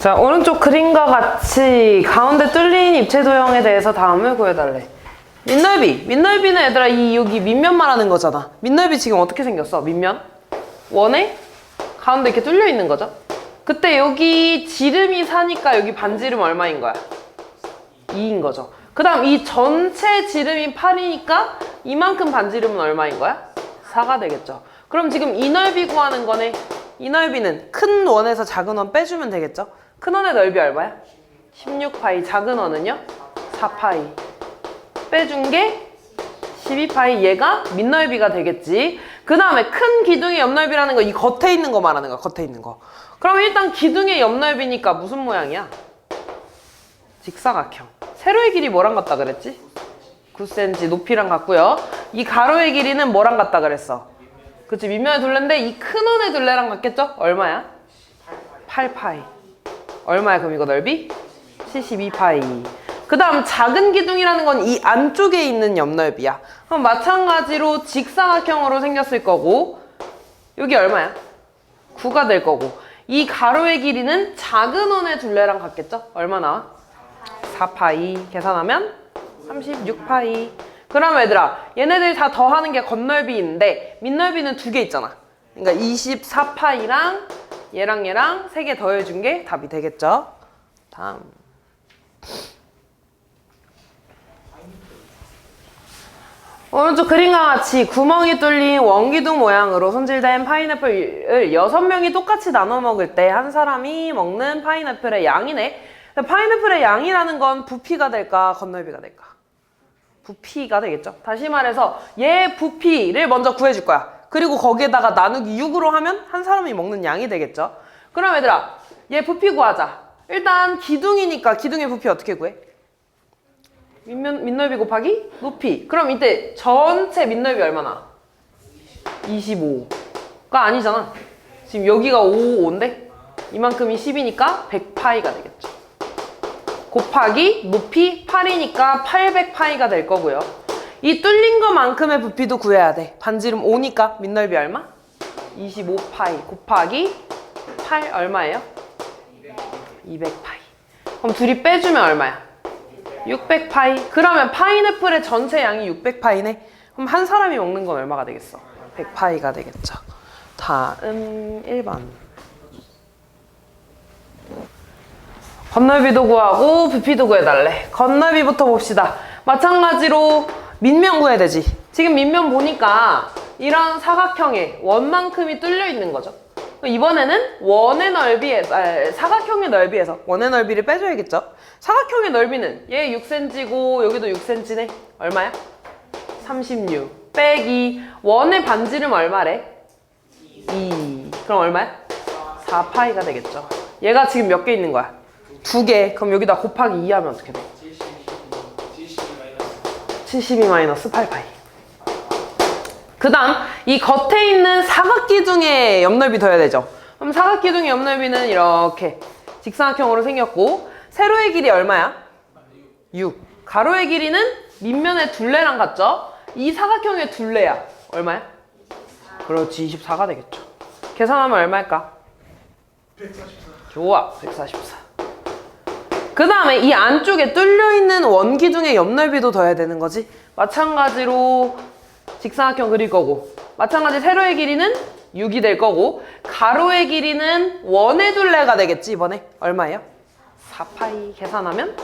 자, 오른쪽 그림과 같이 가운데 뚫린 입체 도형에 대해서 다음을 구해달래. 밑넓이는 얘들아 여기 밑면 말하는 거잖아. 밑넓이 지금 어떻게 생겼어? 밑면? 원에 가운데 이렇게 뚫려 있는 거죠. 그때 여기 지름이 4니까 여기 반지름 얼마인 거야? 2인 거죠. 그 다음 이 전체 지름이 8이니까 이만큼 반지름은 얼마인 거야? 4가 되겠죠. 그럼 지금 이 넓이 구하는 거네. 이 넓이는 큰 원에서 작은 원 빼주면 되겠죠. 큰 원의 넓이 얼마야? 16파이. 작은 원은요? 4파이. 빼준 게 12파이. 얘가 밑넓이가 되겠지. 그 다음에 큰 기둥의 옆넓이라는 거 이 겉에 있는 거 말하는 거야. 겉에 있는 거. 그럼 일단 기둥의 옆넓이니까 무슨 모양이야? 직사각형. 세로의 길이 뭐랑 같다 그랬지? 9cm 높이랑 같고요. 이 가로의 길이는 뭐랑 같다 그랬어? 그치, 밑면의 둘레인데 이 큰 원의 둘레랑 같겠죠? 얼마야? 8파이. 얼마야 그럼 이거 넓이? 72파이. 그 다음 작은 기둥이라는 건 이 안쪽에 있는 옆넓이야. 그럼 마찬가지로 직사각형으로 생겼을 거고 여기 얼마야? 9가 될 거고 이 가로의 길이는 작은 원의 둘레랑 같겠죠? 얼마 나와? 4파이. 계산하면 36파이. 그럼 얘들아 얘네들 다 더하는 게 겉넓이인데 밑넓이는 두 개 있잖아. 그러니까 24파이랑 얘랑 3개 더해준 게 답이 되겠죠? 다음 오른쪽 그림과 같이 구멍이 뚫린 원기둥 모양으로 손질된 파인애플을 6명이 똑같이 나눠 먹을 때 한 사람이 먹는 파인애플의 양이네. 파인애플의 양이라는 건 부피가 될까 겉넓이가 될까? 부피가 되겠죠. 다시 말해서 얘 부피를 먼저 구해줄 거야. 그리고 거기에다가 나누기 6으로 하면 한 사람이 먹는 양이 되겠죠. 그럼 얘들아 얘 부피 구하자. 일단 기둥이니까 기둥의 부피 어떻게 구해? 밑넓이 곱하기 높이. 그럼 이때 전체 밑넓이 얼마나? 25가 아니잖아. 지금 여기가 5인데 이만큼이 10이니까 100파이가 되겠죠. 곱하기 높이 8이니까 800파이가 될 거고요. 이 뚫린 것만큼의 부피도 구해야 돼. 반지름 5니까 밑넓이 얼마? 25파이 곱하기 8 얼마예요? 200파이. 그럼 둘이 빼주면 얼마야? 600파이. 그러면 파인애플의 전체 양이 600파이네. 그럼 한 사람이 먹는 건 얼마가 되겠어? 100파이가 되겠죠. 다음 1번. 겉넓이도 구하고 부피도 구해달래. 겉넓이부터 봅시다. 마찬가지로 밑면 구해야 되지. 지금 밑면 보니까 이런 사각형에 원만큼이 뚫려 있는 거죠. 이번에는 원의 넓이에, 사각형의 넓이에서 원의 넓이를 빼줘야겠죠. 사각형의 넓이는 얘 6cm고 여기도 6cm네. 얼마야? 36 빼기 원의 반지름 얼마래? 2. 그럼 얼마야? 4파이가 되겠죠. 얘가 지금 몇 개 있는 거야? 2개. 그럼 여기다 곱하기 2 하면 어떻게 돼? 72-8파이. 그 다음 이 겉에 있는 사각기둥의 옆넓이 더해야 되죠. 그럼 사각기둥의 옆넓이는 이렇게 직사각형으로 생겼고 세로의 길이 얼마야? 6. 가로의 길이는 밑면의 둘레랑 같죠? 이 사각형의 둘레야. 얼마야? 그렇지, 24가 되겠죠. 계산하면 얼마일까? 144. 좋아, 144. 그 다음에 이 안쪽에 뚫려있는 원기둥의 옆넓이도 더해야 되는 거지. 마찬가지로 직사각형 그릴 거고 마찬가지 세로의 길이는 6이 될 거고 가로의 길이는 원의 둘레가 되겠지. 이번에 얼마예요? 4파이. 계산하면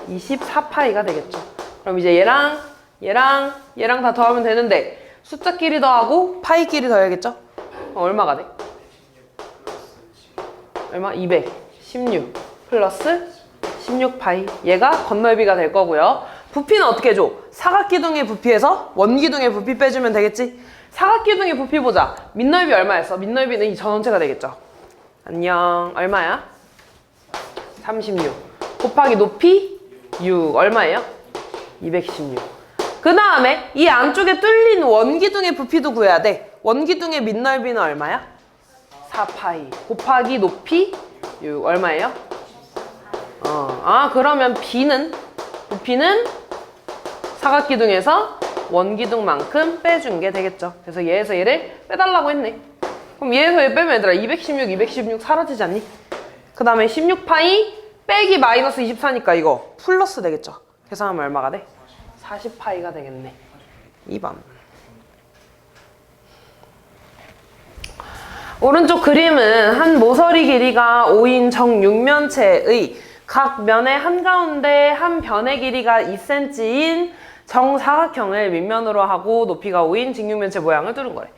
24파이가 되겠죠. 그럼 이제 얘랑 다 더하면 되는데 숫자끼리 더하고 파이끼리 더해야겠죠? 얼마가 돼? 얼마? 216 플러스 16파이. 얘가 겉넓이가 될 거고요. 부피는 어떻게 해줘? 사각기둥의 부피에서 원기둥의 부피 빼주면 되겠지? 사각기둥의 부피 보자. 밑넓이 얼마였어? 밑넓이는 이 전원체가 되겠죠. 안녕. 얼마야? 36 곱하기 높이 6 얼마예요? 216. 그 다음에 이 안쪽에 뚫린 원기둥의 부피도 구해야 돼. 원기둥의 밑넓이는 얼마야? 4파이 곱하기 높이 6 얼마예요? 그러면 부피는 사각기둥에서 원기둥만큼 빼준 게 되겠죠. 그래서 얘에서 얘를 빼달라고 했네. 그럼 얘에서 얘 빼면 얘들아 216 사라지지 않니? 그 다음에 16파이 빼기 마이너스 24니까 이거 플러스 되겠죠. 계산하면 얼마가 돼? 40파이가 되겠네. 2번. 오른쪽 그림은 한 모서리 길이가 5인 정육면체의 각 면의 한가운데 한 변의 길이가 2cm인 정사각형을 밑면으로 하고 높이가 5인 직육면체 모양을 뚫은 거래.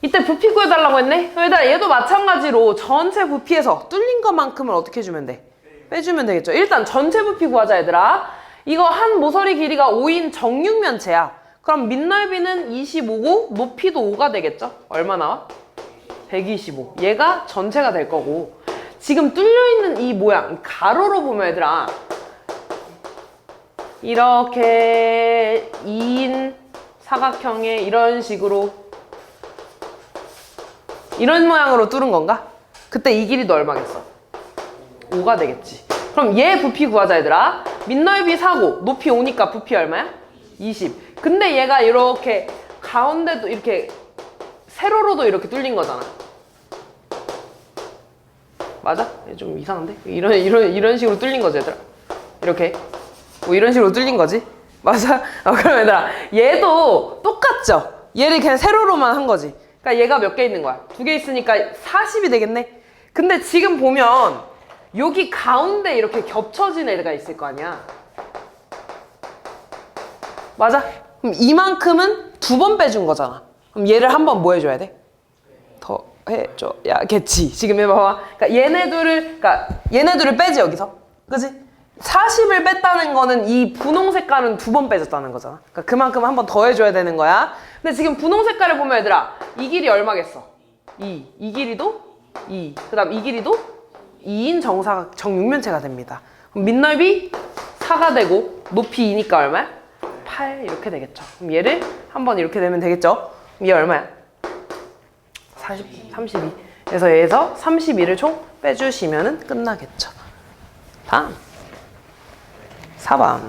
이때 부피 구해달라고 했네? 얘들아 얘도 마찬가지로 전체 부피에서 뚫린 것만큼을 어떻게 해주면 돼? 빼주면 되겠죠. 일단 전체 부피 구하자 얘들아. 이거 한 모서리 길이가 5인 정육면체야. 그럼 밑넓이는 25고 높이도 5가 되겠죠? 얼마 나와? 125. 얘가 전체가 될 거고 지금 뚫려있는 이 모양 가로로 보면 얘들아 이렇게 2인 사각형에 이런 식으로 이런 모양으로 뚫은 건가? 그때 이 길이도 얼마겠어? 5가 되겠지. 그럼 얘 부피 구하자 얘들아. 밑넓이 4고 높이 5니까 부피 얼마야? 20. 근데 얘가 이렇게 가운데도 이렇게 세로로도 이렇게 뚫린 거잖아. 맞아? 좀 이상한데? 이런 식으로 뚫린 거지 얘들아. 이렇게 뭐 이런 식으로 뚫린 거지? 맞아? 그럼 얘들아 얘도 똑같죠? 얘를 그냥 세로로만 한 거지. 그러니까 얘가 몇 개 있는 거야? 2개 있으니까 40이 되겠네? 근데 지금 보면 여기 가운데 이렇게 겹쳐진 애가 있을 거 아니야? 맞아? 그럼 이만큼은 2번 빼준 거잖아. 그럼 얘를 한 번 뭐 해줘야 돼? 더 해줘야겠지. 지금 해봐봐. 그러니까 얘네들을 빼지 여기서. 그지? 40을 뺐다는 거는 이 분홍 색깔은 2번 빼줬다는 거잖아. 그러니까 그만큼 한 번 더 해줘야 되는 거야. 근데 지금 분홍 색깔을 보면 얘들아 이 길이 얼마겠어? 2. 이 길이도 2. 그 다음 이 길이도 2인 정육면체가 됩니다. 그럼 밑넓이 4가 되고 높이 2니까 얼마야? 8 이렇게 되겠죠. 그럼 얘를 한번 이렇게 되면 되겠죠. 그럼 얘 얼마야? 32. 그래서 얘에서 32를 총 빼주시면 끝나겠죠. 다음 4번.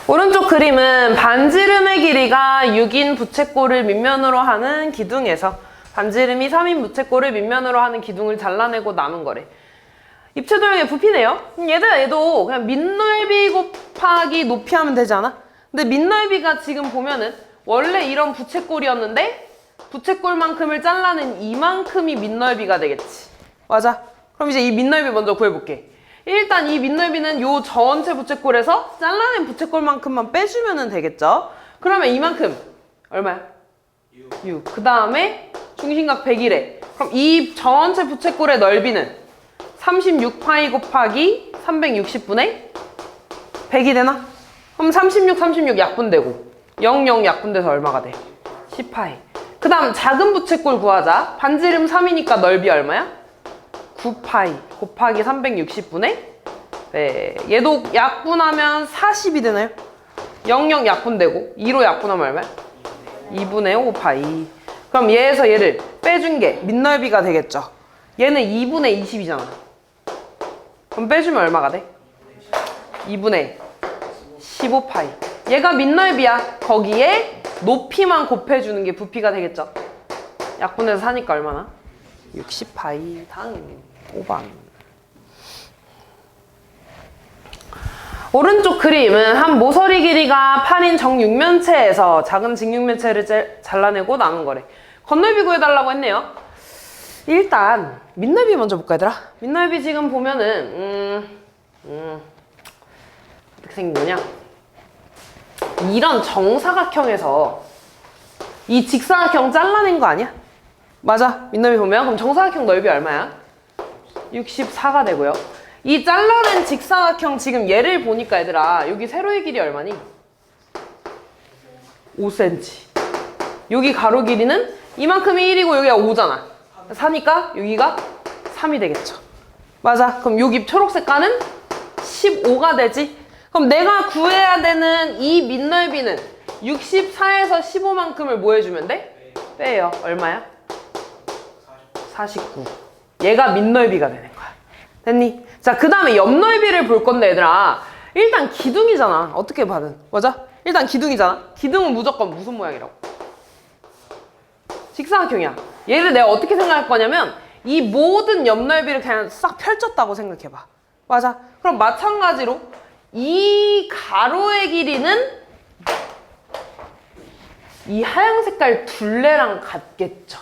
오른쪽 그림은 반지름의 길이가 6인 부채꼴을 밑면으로 하는 기둥에서 반지름이 3인 부채꼴을 밑면으로 하는 기둥을 잘라내고 남은 거래. 입체도형의 부피네요. 얘도 그냥 밑넓이 곱하기 높이 하면 되지 않아? 근데 밑넓이가 지금 보면은 원래 이런 부채꼴이었는데 부채꼴만큼을 잘라낸 이만큼이 밑넓이가 되겠지. 맞아? 그럼 이제 이 밑넓이 먼저 구해볼게. 일단 이 밑넓이는 요 전체 부채꼴에서 잘라낸 부채꼴만큼만 빼주면 되겠죠? 그러면 이만큼 얼마야? 6. 그 다음에 중심각 100이래. 그럼 이 전체 부채꼴의 넓이는 36파이 곱하기 360분의 100이 되나? 그럼 36 약분되고 00 약분돼서 얼마가 돼? 10파이. 그 다음 작은 부채꼴 구하자. 반지름 3이니까 넓이 얼마야? 9파이 곱하기 360분의 네. 얘도 약분하면 40이 되나요? 00 약분되고 2로 약분하면 얼마야? 2분의 5파이. 그럼 얘에서 얘를 빼준 게 밑넓이가 되겠죠. 얘는 2분의 20이잖아. 그럼 빼주면 얼마가 돼? 2분의 15파이. 얘가 밑넓이야. 거기에 높이만 곱해주는 게 부피가 되겠죠. 약분해서 사니까 얼마나? 60파이. 다음 5번. 오른쪽 그림은 한 모서리 길이가 8인 정육면체에서 작은 직육면체를 잘라내고 남은 거래. 겉넓이 구해달라고 했네요. 일단 밑넓이 먼저 볼까 얘들아? 밑넓이 지금 보면은 어떻게 생긴 거냐? 이런 정사각형에서 이 직사각형 잘라낸 거 아니야? 맞아. 밑넓이 보면 그럼 정사각형 넓이 얼마야? 64가 되고요. 이 잘라낸 직사각형 지금 얘를 보니까 얘들아 여기 세로의 길이 얼마니? 5cm. 여기 가로 길이는 이만큼이 1이고 여기가 5잖아. 4니까 여기가 3이 되겠죠. 맞아. 그럼 여기 초록색 가는 15가 되지. 그럼 내가 구해야 되는 이 밑넓이는 64에서 15만큼을 뭐 해주면 돼? 빼요. 얼마야? 49. 얘가 밑넓이가 되는 거야. 됐니? 자, 그 다음에 옆넓이를 볼 건데 얘들아 일단 기둥이잖아. 어떻게 봐든. 맞아? 일단 기둥이잖아. 기둥은 무조건 무슨 모양이라고? 직사각형이야. 얘를 내가 어떻게 생각할 거냐면 이 모든 옆넓이를 그냥 싹 펼쳤다고 생각해봐. 맞아. 그럼 마찬가지로 이 가로의 길이는 이 하얀 색깔 둘레랑 같겠죠.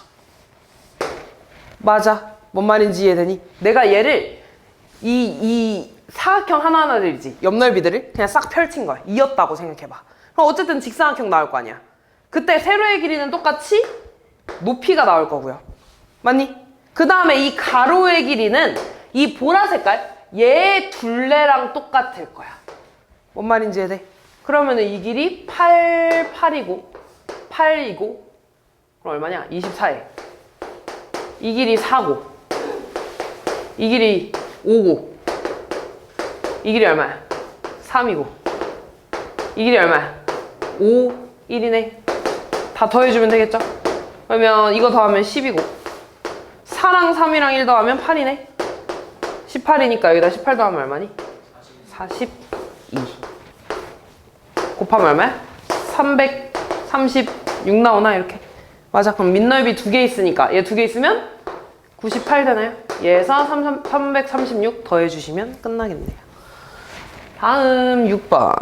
맞아. 뭔 말인지 이해되니? 내가 얘를 이 사각형 하나하나들이지 옆넓이들을 그냥 싹 펼친 거야. 이었다고 생각해봐. 그럼 어쨌든 직사각형 나올 거 아니야. 그때 세로의 길이는 똑같이 높이가 나올 거고요. 맞니? 그 다음에 이 가로의 길이는 이 보라 색깔 얘의 둘레랑 똑같을 거야. 뭔 말인지 이해돼? 그러면은 이 길이 8이고 8이고 그럼 얼마냐? 24에 이 길이 4고 이 길이 5고 이 길이 얼마야? 3이고 이 길이 얼마야? 5, 1이네. 다 더해주면 되겠죠? 그러면 이거 더하면 10이고 4랑 3이랑 1 더하면 8이네. 18이니까 여기다 18 더하면 얼마니? 42 곱하면 얼마야? 336 나오나 이렇게? 맞아. 그럼 밑넓이 2개 있으니까 얘 2개 있으면 98 되나요? 얘에서 336 더해주시면 끝나겠네요. 다음 6번.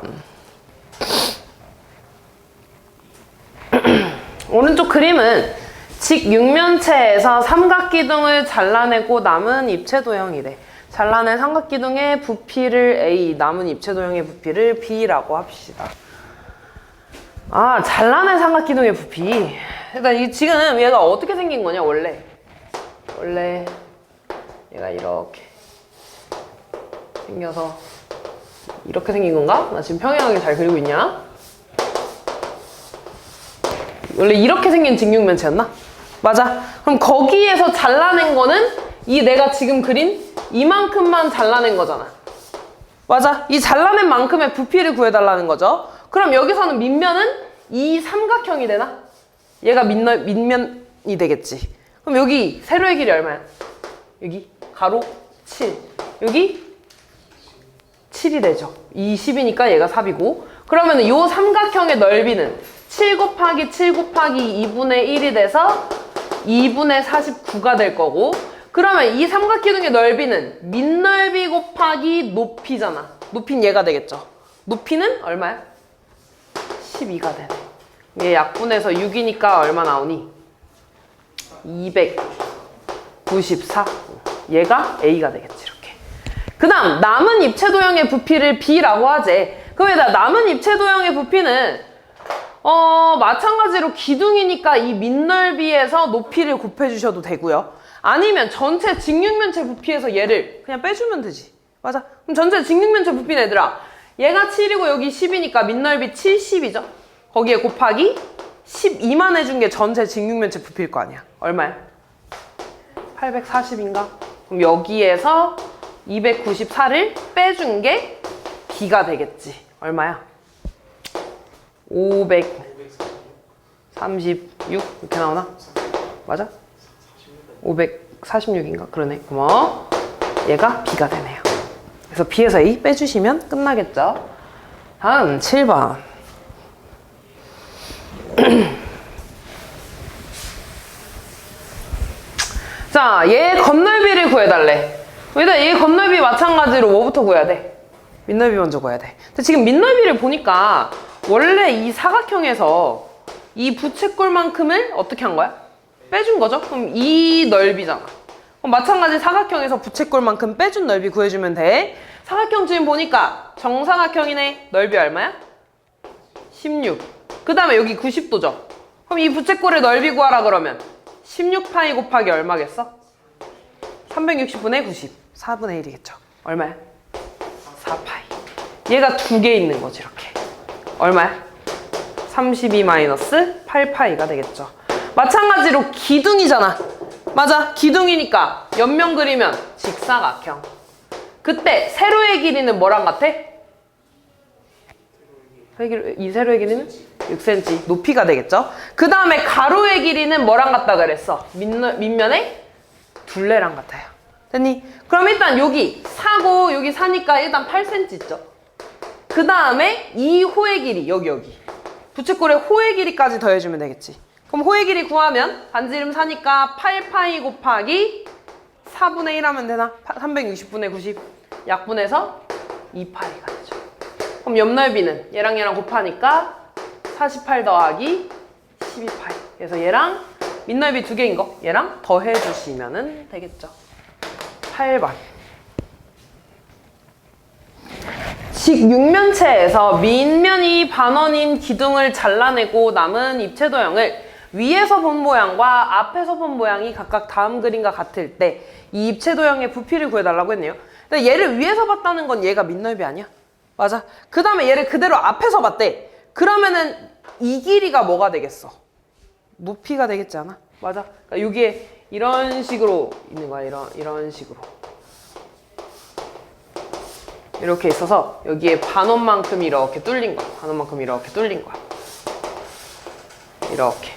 오른쪽 그림은 직육면체에서 삼각기둥을 잘라내고 남은 입체도형이래. 잘라낸 삼각기둥의 부피를 A, 남은 입체도형의 부피를 B라고 합시다. 아, 잘라낸 삼각기둥의 부피. 일단 지금 얘가 어떻게 생긴 거냐, 원래 얘가 이렇게 생겨서 이렇게 생긴 건가? 나 지금 평행하게 잘 그리고 있냐? 원래 이렇게 생긴 직육면체였나? 맞아. 그럼 거기에서 잘라낸 거는 이 내가 지금 그린 이만큼만 잘라낸 거잖아. 맞아. 이 잘라낸 만큼의 부피를 구해달라는 거죠. 그럼 여기서는 밑면은 이 삼각형이 되나? 얘가 밑면이 되겠지. 그럼 여기 세로의 길이 얼마야? 여기 가로 7. 여기 7이 되죠. 20이니까 얘가 4이고. 그러면 이 삼각형의 넓이는 7 곱하기 7 곱하기 2분의 1이 돼서 2분의 49가 될 거고, 그러면 이 삼각기둥의 넓이는 밑넓이 곱하기 높이잖아. 높이는 얘가 되겠죠. 높이는 얼마야? 12가 되네. 얘 약분해서 6이니까 얼마 나오니? 294. 얘가 A가 되겠지. 이렇게. 그 다음 남은 입체도형의 부피를 B라고 하지. 그럼 여기다 남은 입체도형의 부피는 마찬가지로 기둥이니까 이 밑넓이에서 높이를 곱해주셔도 되고요. 아니면 전체 직육면체 부피에서 얘를 그냥 빼주면 되지. 맞아. 그럼 전체 직육면체 부피는 얘들아, 얘가 7이고 여기 10이니까 밑넓이 70이죠. 거기에 곱하기 12만 해준 게 전체 직육면체 부피일 거 아니야. 얼마야? 840인가? 그럼 여기에서 294를 빼준 게 B가 되겠지. 얼마야? 536 이렇게 나오나? 맞아? 546인가? 그러네. 고마워. 얘가 B가 되네요. 그래서 B에서 A 빼주시면 끝나겠죠. 다음 7번. 자, 얘 건널비를 구해달래. 일단 얘 건널비 마찬가지로 뭐부터 구해야 돼? 밑넓이 먼저 구해야 돼. 근데 지금 밑넓이를 보니까 원래 이 사각형에서 이 부채꼴만큼을 어떻게 한 거야? 빼준 거죠? 그럼 이 넓이잖아. 그럼 마찬가지 사각형에서 부채꼴만큼 빼준 넓이 구해주면 돼. 사각형 지금 보니까 정사각형이네. 넓이 얼마야? 16. 그 다음에 여기 90도죠. 그럼 이 부채꼴의 넓이 구하라 그러면 16파이 곱하기 얼마겠어? 360분의 90. 4분의 1이겠죠. 얼마야? 4파이. 얘가 2개 있는 거지, 이렇게. 얼마야? 32-8파이가 되겠죠. 마찬가지로 기둥이잖아. 맞아. 기둥이니까 옆면 그리면 직사각형. 그때 세로의 길이는 뭐랑 같아? 이 세로의 길이는 6cm. 높이가 되겠죠. 그 다음에 가로의 길이는 뭐랑 같다 그랬어? 밑면에 둘레랑 같아요. 됐니? 그럼 일단 여기 4고 여기 4니까 일단 8cm 있죠. 그 다음에 이 호의 길이 여기 부채꼴의 호의 길이까지 더해주면 되겠지. 그럼 호의 길이 구하면 반지름 4니까 8파이 곱하기 4분의 1 하면 되나? 360분의 90 약분해서 2파이가 되죠. 그럼 옆넓이는 얘랑 얘랑 곱하니까 48 더하기 12파이. 그래서 얘랑 밑넓이 두 개인 거 얘랑 더해주시면 되겠죠. 8번. 직육면체에서 밑면이 반원인 기둥을 잘라내고 남은 입체도형을 위에서 본 모양과 앞에서 본 모양이 각각 다음 그림과 같을 때 이 입체도형의 부피를 구해달라고 했네요. 근데 얘를 위에서 봤다는 건 얘가 밑넓이 아니야? 맞아. 그 다음에 얘를 그대로 앞에서 봤대. 그러면은 이 길이가 뭐가 되겠어? 높이가 되겠지 않아? 맞아. 그러니까 여기에 이런 식으로 있는 거야. 이런 식으로. 이렇게 있어서 여기에 반원만큼 이렇게 뚫린 거야. 반원만큼 이렇게 뚫린 거야. 이렇게.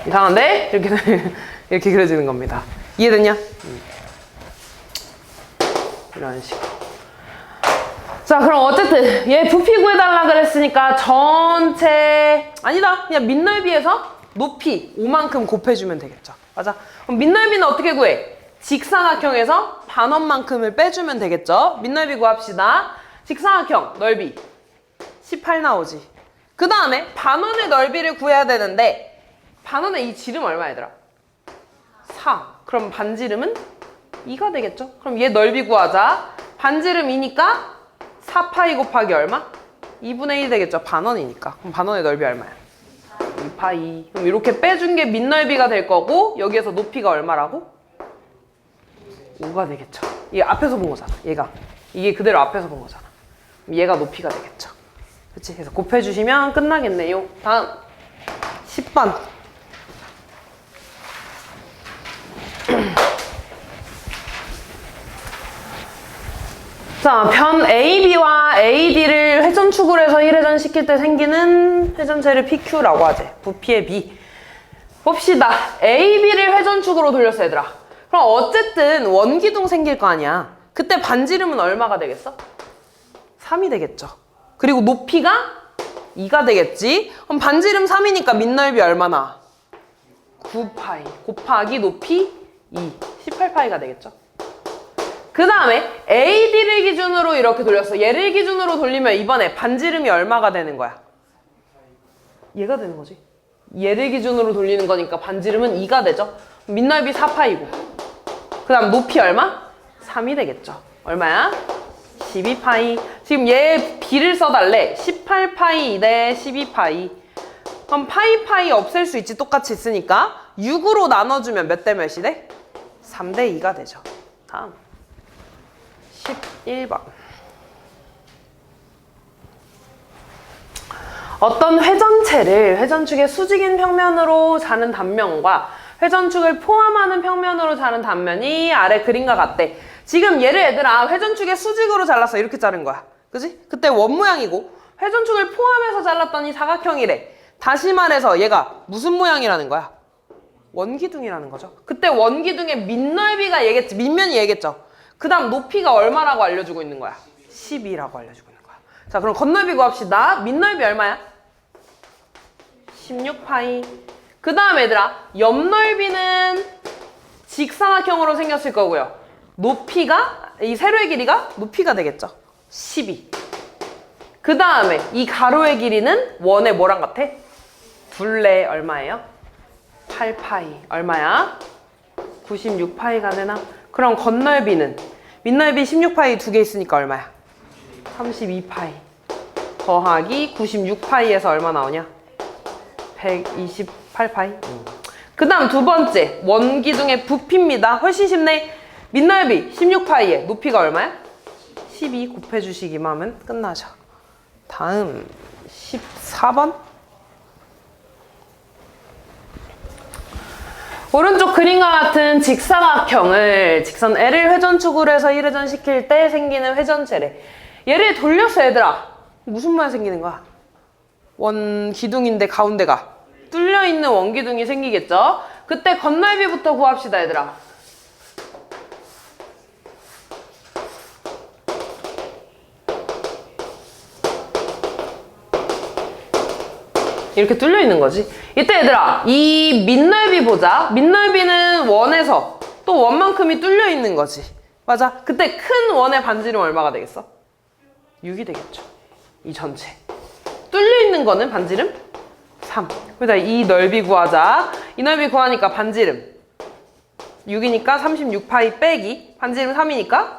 이상한데? 이렇게 이렇게 그려지는 겁니다. 이해됐냐? 이런 식으로. 자, 그럼 어쨌든 얘 부피 구해달라 그랬으니까 전체 아니다. 그냥 밑넓이에서 높이 5만큼 곱해주면 되겠죠. 맞아. 그럼 밑넓이는 어떻게 구해? 직사각형에서 반원만큼을 빼주면 되겠죠. 밑넓이 구합시다. 직사각형 넓이 18 나오지. 그 다음에 반원의 넓이를 구해야 되는데 반원의 이 지름 얼마 얘들아? 4. 그럼 반지름은 2가 되겠죠. 그럼 얘 넓이 구하자. 반지름 2니까 4파이 곱하기 얼마? 2분의 1 되겠죠. 반원이니까. 그럼 반원의 넓이 얼마야? 2파이. 그럼 이렇게 빼준 게 밑넓이가 될 거고 여기에서 높이가 얼마라고? 5가 되겠죠. 얘 앞에서 본 거잖아. 얘가. 이게 그대로 앞에서 본 거잖아. 그럼 얘가 높이가 되겠죠. 그치? 그래서 곱해주시면 끝나겠네요. 다음 10번. 자, 변 AB와 AD를 회전축으로 해서 1회전 시킬 때 생기는 회전체를 PQ라고 하지. 부피의 B. 봅시다. AB를 회전축으로 돌렸어, 얘들아. 그럼 어쨌든 원기둥 생길 거 아니야. 그때 반지름은 얼마가 되겠어? 3이 되겠죠. 그리고 높이가 2가 되겠지. 그럼 반지름 3이니까 밑넓이 얼마나? 9파이 곱하기 높이 2. 18파이가 되겠죠. 그 다음에 AD를 기준으로 이렇게 돌렸어. 얘를 기준으로 돌리면 이번에 반지름이 얼마가 되는 거야? 얘가 되는 거지. 얘를 기준으로 돌리는 거니까 반지름은 2가 되죠. 밑넓이 4파이고 그 다음 높이 얼마? 3이 되겠죠. 얼마야? 12파이. 지금 얘 B를 써달래. 18파이 대 12파이. 그럼 파이 없앨 수 있지. 똑같이 있으니까 6으로 나눠주면 몇 대 몇이 돼? 3대 2가 되죠. 다음 11번. 어떤 회전체를 회전축의 수직인 평면으로 자른 단면과 회전축을 포함하는 평면으로 자른 단면이 아래 그림과 같대. 지금 얘를 얘들아 회전축의 수직으로 잘랐어. 이렇게 자른 거야. 그지? 그때 원 모양이고 회전축을 포함해서 잘랐더니 사각형이래. 다시 말해서 얘가 무슨 모양이라는 거야? 원기둥이라는 거죠. 그때 원기둥의 밑넓이가 얘겠지. 밑면이 얘겠죠. 그 다음 높이가 얼마라고 알려주고 있는 거야? 12라고 알려주고 있는 거야. 자, 그럼 겉넓이 구합시다. 밑넓이 얼마야? 16파이. 그 다음 얘들아 옆넓이는 직사각형으로 생겼을 거고요. 높이가 이 세로의 길이가 높이가 되겠죠. 12. 그 다음에 이 가로의 길이는 원의 뭐랑 같아? 둘레 얼마예요? 8파이. 얼마야? 96파이가 되나? 그럼 겉넓이는 밑넓이 16파이 두 개 있으니까 얼마야? 32파이 더하기 96파이에서 얼마 나오냐? 128파이. 그 다음 두 번째 원기둥의 부피입니다. 훨씬 쉽네. 밑넓이 16파이에 높이가 얼마야? 12 곱해주시기만 하면 끝나죠. 다음 14번. 오른쪽 그림과 같은 직사각형을 직선 L을 회전축으로 해서 1회전 시킬 때 생기는 회전체래. 얘를 돌렸어 얘들아. 무슨 모양 생기는 거야? 원기둥인데 가운데가 뚫려있는 원기둥이 생기겠죠? 그때 겉넓이부터 구합시다 얘들아. 이렇게 뚫려 있는 거지. 이때 얘들아, 이 밑넓이 보자. 밑넓이는 원에서 또 원만큼이 뚫려 있는 거지. 맞아. 그때 큰 원의 반지름 얼마가 되겠어? 6이 되겠죠. 이 전체. 뚫려 있는 거는 반지름 3. 그러다 이 넓이 구하자. 이 넓이 구하니까 반지름 6이니까 36파이 빼기 반지름 3이니까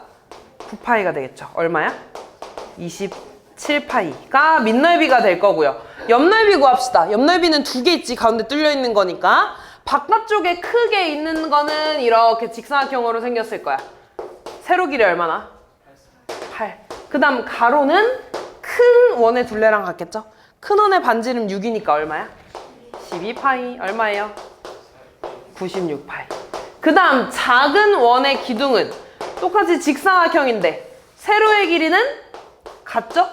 9파이가 되겠죠. 얼마야? 27파이가 밑넓이가 될 거고요. 옆넓이 구합시다. 옆넓이는 두 개 있지. 가운데 뚫려 있는 거니까. 바깥쪽에 크게 있는 거는 이렇게 직사각형으로 생겼을 거야. 세로 길이 얼마나? 8. 그 다음 가로는 큰 원의 둘레랑 같겠죠? 큰 원의 반지름 6이니까 얼마야? 12파이. 얼마예요? 96파이. 그 다음 작은 원의 기둥은 똑같이 직사각형인데 세로의 길이는 같죠?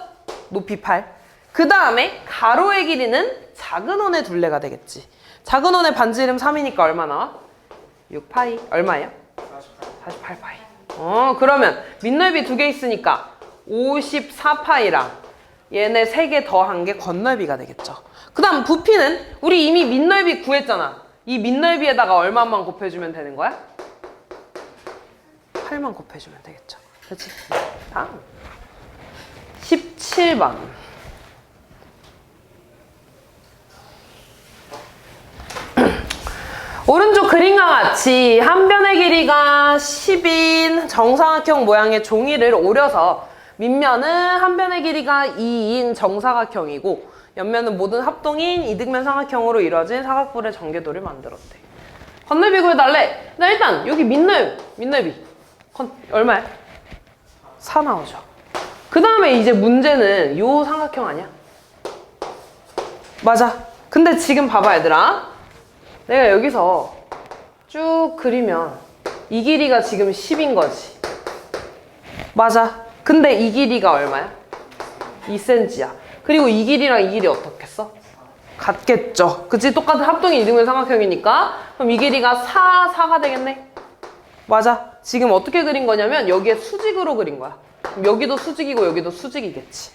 높이 8. 그 다음에 가로의 길이는 작은 원의 둘레가 되겠지. 작은 원의 반지름 3이니까 얼마 나와? 6파이. 얼마예요? 48파이. 그러면 밑넓이 두 개 있으니까 54파이랑 얘네 세 개 더한 게 겉넓이가 되겠죠. 그 다음 부피는 우리 이미 밑넓이 구했잖아. 이 밑넓이에다가 얼마만 곱해주면 되는 거야? 8만 곱해주면 되겠죠. 그렇지? 다음 17번. 오른쪽 그림과 같이 한 변의 길이가 10인 정사각형 모양의 종이를 오려서 밑면은 한 변의 길이가 2인 정사각형이고 옆면은 모든 합동인 이등변 삼각형으로 이루어진 사각뿔의 전개도를 만들었대. 겉넓이 구해달래. 나 일단 여기 밑넓이 얼마야? 4 나오죠. 그 다음에 이제 문제는 요 삼각형 아니야? 맞아. 근데 지금 봐봐 얘들아. 내가 여기서 쭉 그리면 이 길이가 지금 10인 거지. 맞아. 근데 이 길이가 얼마야? 2cm야. 그리고 이 길이랑 이 길이 어떻겠어? 같겠죠. 그치? 똑같은 합동인 이등변 삼각형이니까 그럼 이 길이가 4가 되겠네. 맞아. 지금 어떻게 그린 거냐면 여기에 수직으로 그린 거야. 그럼 여기도 수직이고 여기도 수직이겠지.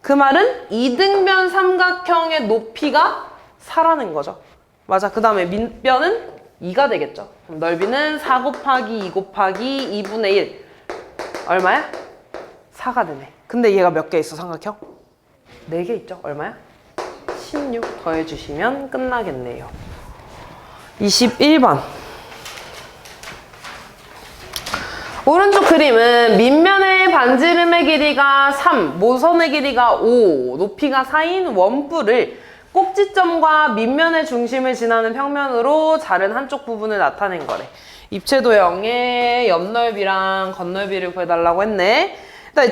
그 말은 이등변 삼각형의 높이가 4라는 거죠. 맞아. 그 다음에 밑변은 2가 되겠죠. 그럼 넓이는 4 곱하기 2 곱하기 2분의 1. 얼마야? 4가 되네. 근데 얘가 몇 개 있어, 삼각형? 4개 있죠. 얼마야? 16 더해주시면 끝나겠네요. 21번. 오른쪽 그림은 밑면의 반지름의 길이가 3, 모선의 길이가 5, 높이가 4인 원뿔을 꼭지점과 밑면의 중심을 지나는 평면으로 자른 한쪽 부분을 나타낸 거래. 입체도형의 옆넓이랑 겉넓이를 구해달라고 했네.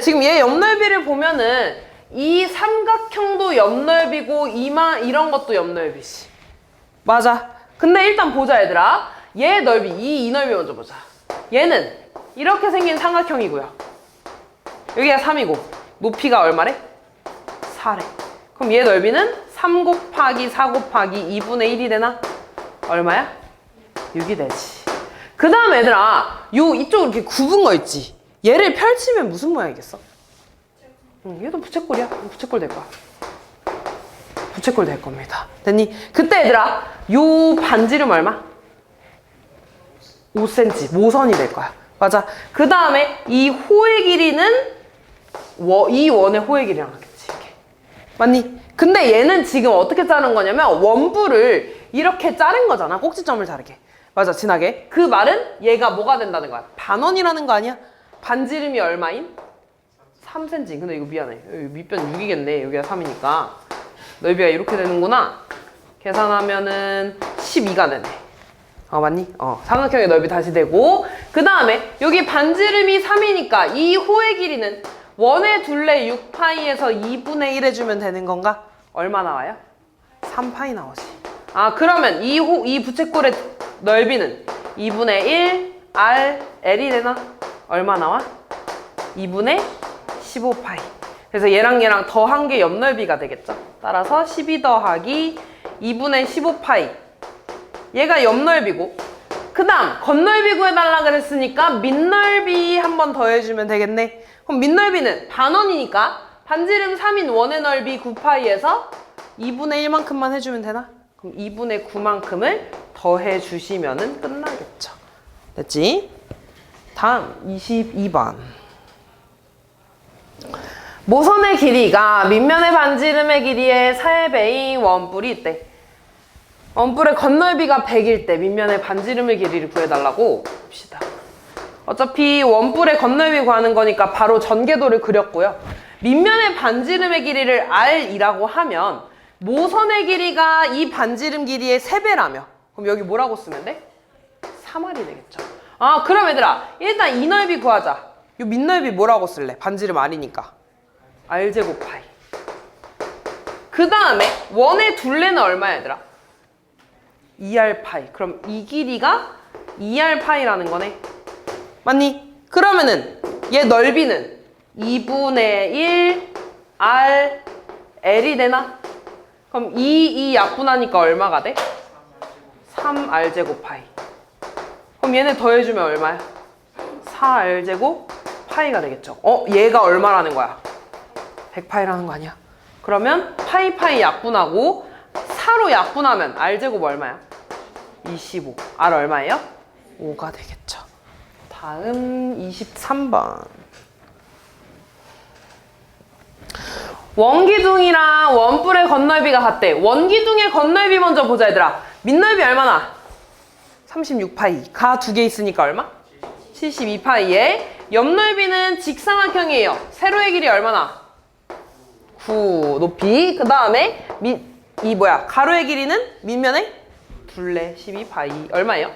지금 얘 옆넓이를 보면은 이 삼각형도 옆넓이고 이런 것도 옆넓이지. 맞아. 근데 일단 보자 얘들아. 얘 넓이, 이 넓이 먼저 보자. 얘는 이렇게 생긴 삼각형이고요. 여기가 3이고 높이가 얼마래? 4래. 그럼 얘 넓이는 3 곱하기 4 곱하기 2분의 1이 되나? 얼마야? 6이 되지. 그 다음 얘들아, 이쪽으로 이렇게 굽은 거 있지? 얘를 펼치면 무슨 모양이겠어? 얘도 부채꼴이야. 부채꼴 될 거야. 부채꼴 될 겁니다. 됐니? 그때 얘들아, 요 반지름 얼마? 5cm. 모선이 될 거야. 맞아. 그 다음에 이 호의 길이는 이 원의 호의 길이랑 같겠지. 이렇게. 맞니? 근데 얘는 지금 어떻게 자른 거냐면 원뿔을 이렇게 자른 거잖아. 꼭지점을 자르게. 맞아. 진하게. 그 말은 얘가 뭐가 된다는 거야? 반원이라는 거 아니야? 반지름이 얼마인? 3cm. 근데 이거 미안해. 여기 밑변 6이겠네. 여기가 3이니까. 넓이가 이렇게 되는구나. 계산하면은 12가 되네. 맞니? 삼각형의 넓이 다시 되고 그 다음에 여기 반지름이 3이니까 이 호의 길이는 원의 둘레 6파이에서 2분의 1 해주면 되는 건가? 얼마 나와요? 3파이 나오지. 그러면 이 부채꼴의 넓이는 2분의 1 L이 되나? 얼마 나와? 2분의 15파이. 그래서 얘랑 더한 게 옆넓이가 되겠죠. 따라서 12 더하기 2분의 15파이. 얘가 옆넓이고 그 다음 겉넓이 구해달라 그랬으니까 밑넓이 한 번 더해주면 되겠네. 그럼 밑넓이는 반원이니까 반지름 3인 원의 넓이 9파이에서 2분의 1만큼만 해주면 되나? 그럼 2분의 9만큼을 더해 주시면은 끝나겠죠. 됐지? 다음 22번. 모선의 길이가 밑면의 반지름의 길이의 3배인 원뿔이 있대. 원뿔의 겉넓이가 100일 때 밑면의 반지름의 길이를 구해달라고 봅시다. 어차피 원뿔의 겉넓이 구하는 거니까 바로 전개도를 그렸고요. 밑면의 반지름의 길이를 R이라고 하면 모선의 길이가 이 반지름 길이의 3배라며 그럼 여기 뭐라고 쓰면 돼? 3R이 되겠죠. 아, 그럼 얘들아 일단 이 넓이 구하자. 이 밑넓이 뭐라고 쓸래? 반지름 R이니까 R제곱 파이. 그 다음에 원의 둘레는 얼마야 얘들아? 2R 파이. 그럼 이 길이가 2R 파이라는 거네. 맞니? 그러면은 얘 넓이는 2분의 1 R L이 되나? 그럼 이 약분하니까 얼마가 돼? 3R 제곱 파이. 그럼 얘네 더해주면 얼마야? 4R 제곱 파이가 되겠죠. 얘가 얼마라는 거야? 100파이라는 거 아니야? 그러면 파이 약분하고 4로 약분하면 R 제곱 얼마야? 25. R 얼마예요? 5가 되겠죠. 다음 23번. 원기둥이랑 원뿔의 겉넓이가 같대. 원기둥의 겉넓이 먼저 보자 얘들아. 밑넓이 얼마나? 36파이. 가 두 개 있으니까 얼마? 72파이에 옆넓이는 직사각형이에요. 세로의 길이 얼마나? 9 높이. 그 다음에 가로의 길이는 밑면에 둘레 12파이. 얼마예요?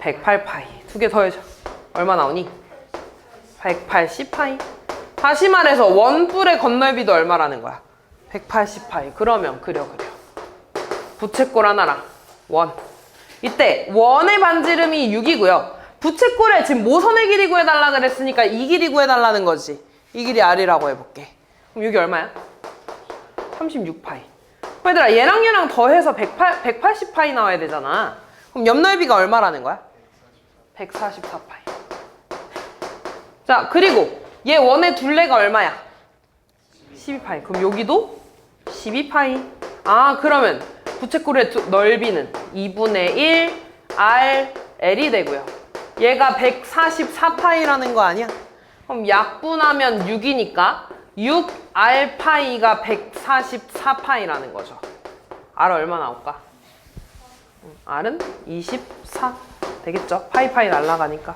108파이. 두 개 더해줘. 얼마 나오니? 180파이. 다시 말해서 원뿔의 겉넓이도 얼마라는 거야? 180파이. 그러면 그려. 부채꼴 하나랑 원. 이때 원의 반지름이 6이고요. 부채꼴에 지금 모선의 길이 구해달라 그랬으니까 이 길이 구해달라는 거지. 이 길이 R이라고 해볼게. 그럼 6이 얼마야? 36파이. 얘들아 얘랑 더해서 180파이 나와야 되잖아. 그럼 옆넓이가 얼마라는 거야? 144파이. 자, 그리고 얘 원의 둘레가 얼마야? 12파이. 그럼 여기도 12파이. 아, 그러면 부채꼴의 넓이는 2분의 1 R L이 되고요. 얘가 144파이라는 거 아니야? 그럼 약분하면 6이니까 6R 파이가 144파이라는 거죠. R 얼마 나올까? R은 24 되겠죠? 파이 날라가니까.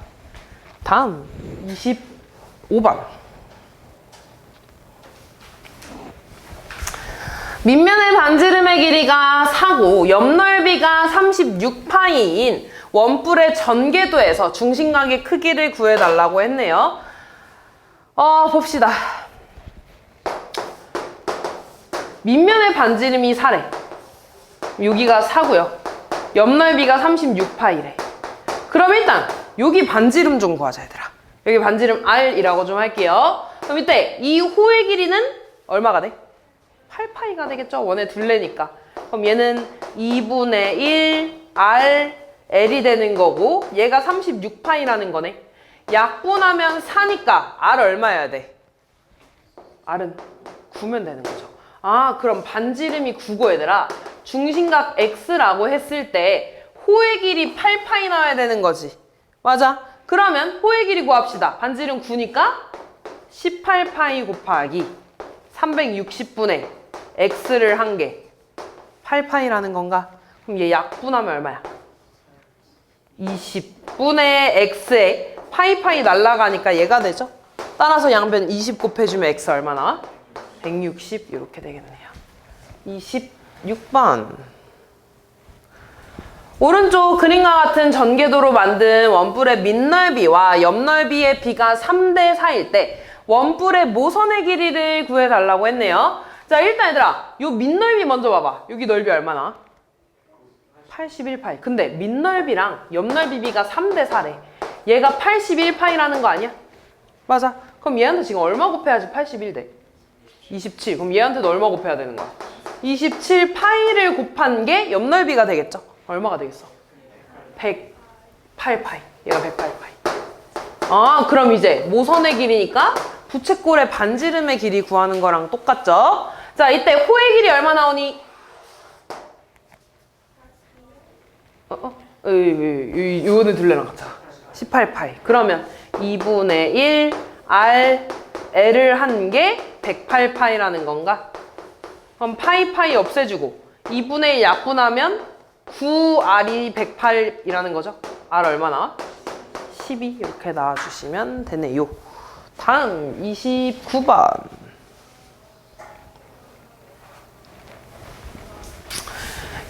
다음 25번. 밑면의 반지름의 길이가 4고 옆넓이가 36파이인 원뿔의 전개도에서 중심각의 크기를 구해달라고 했네요. 봅시다. 밑면의 반지름이 4래. 여기가 4고요. 옆넓이가 36파이래. 그럼 일단 여기 반지름 좀 구하자 얘들아. 여기 반지름 R이라고 좀 할게요. 그럼 이때 이 호의 길이는 얼마가 돼? 8파이가 되겠죠? 원의 둘레니까. 그럼 얘는 2분의 1 R L이 되는 거고 얘가 36파이라는 거네. 약분하면 4니까 R 얼마여야 돼? R은 9면 되는 거죠. 아, 그럼 반지름이 9고 얘들아 중심각 X라고 했을 때 호의 길이 8파이 나와야 되는 거지. 맞아. 그러면 호의 길이 구합시다. 반지름 9니까 18파이 곱하기 360분의 X를 한 개 8파이라는 건가? 그럼 얘 약분하면 얼마야? 20분의 X에 파이 날라가니까 얘가 되죠? 따라서 양변 20 곱해주면 X 얼마 나와? 160 이렇게 되겠네요. 26번. 오른쪽 그림과 같은 전개도로 만든 원뿔의 밑넓이와 옆넓이의 비가 3대 4일 때 원뿔의 모선의 길이를 구해달라고 했네요. 자, 일단 얘들아 요 밑넓이 먼저 봐봐. 여기 넓이 얼마나? 81파이. 근데 밑넓이랑 옆넓이 비가 3대 4래. 얘가 81파이라는 거 아니야? 맞아. 그럼 얘한테 지금 얼마 곱해야지 81 돼? 27. 그럼 얘한테도 얼마 곱해야 되는 거야? 27파이를 곱한 게 옆넓이가 되겠죠? 얼마가 되겠어? 108파이. 얘가 108파이. 아, 그럼 이제 모선의 길이니까 부채꼴의 반지름의 길이 구하는 거랑 똑같죠? 자, 이때 호의 길이 얼마 나오니? 요거는 둘레랑 같아. 18파이. 그러면 2분의 1 R L을 한 게 108파이라는 건가? 그럼 파이 없애주고 2분의 1 약분하면 9R이 108이라는 거죠? R 얼마 나와? 12 이렇게 나와주시면 되네요. 다음 29번.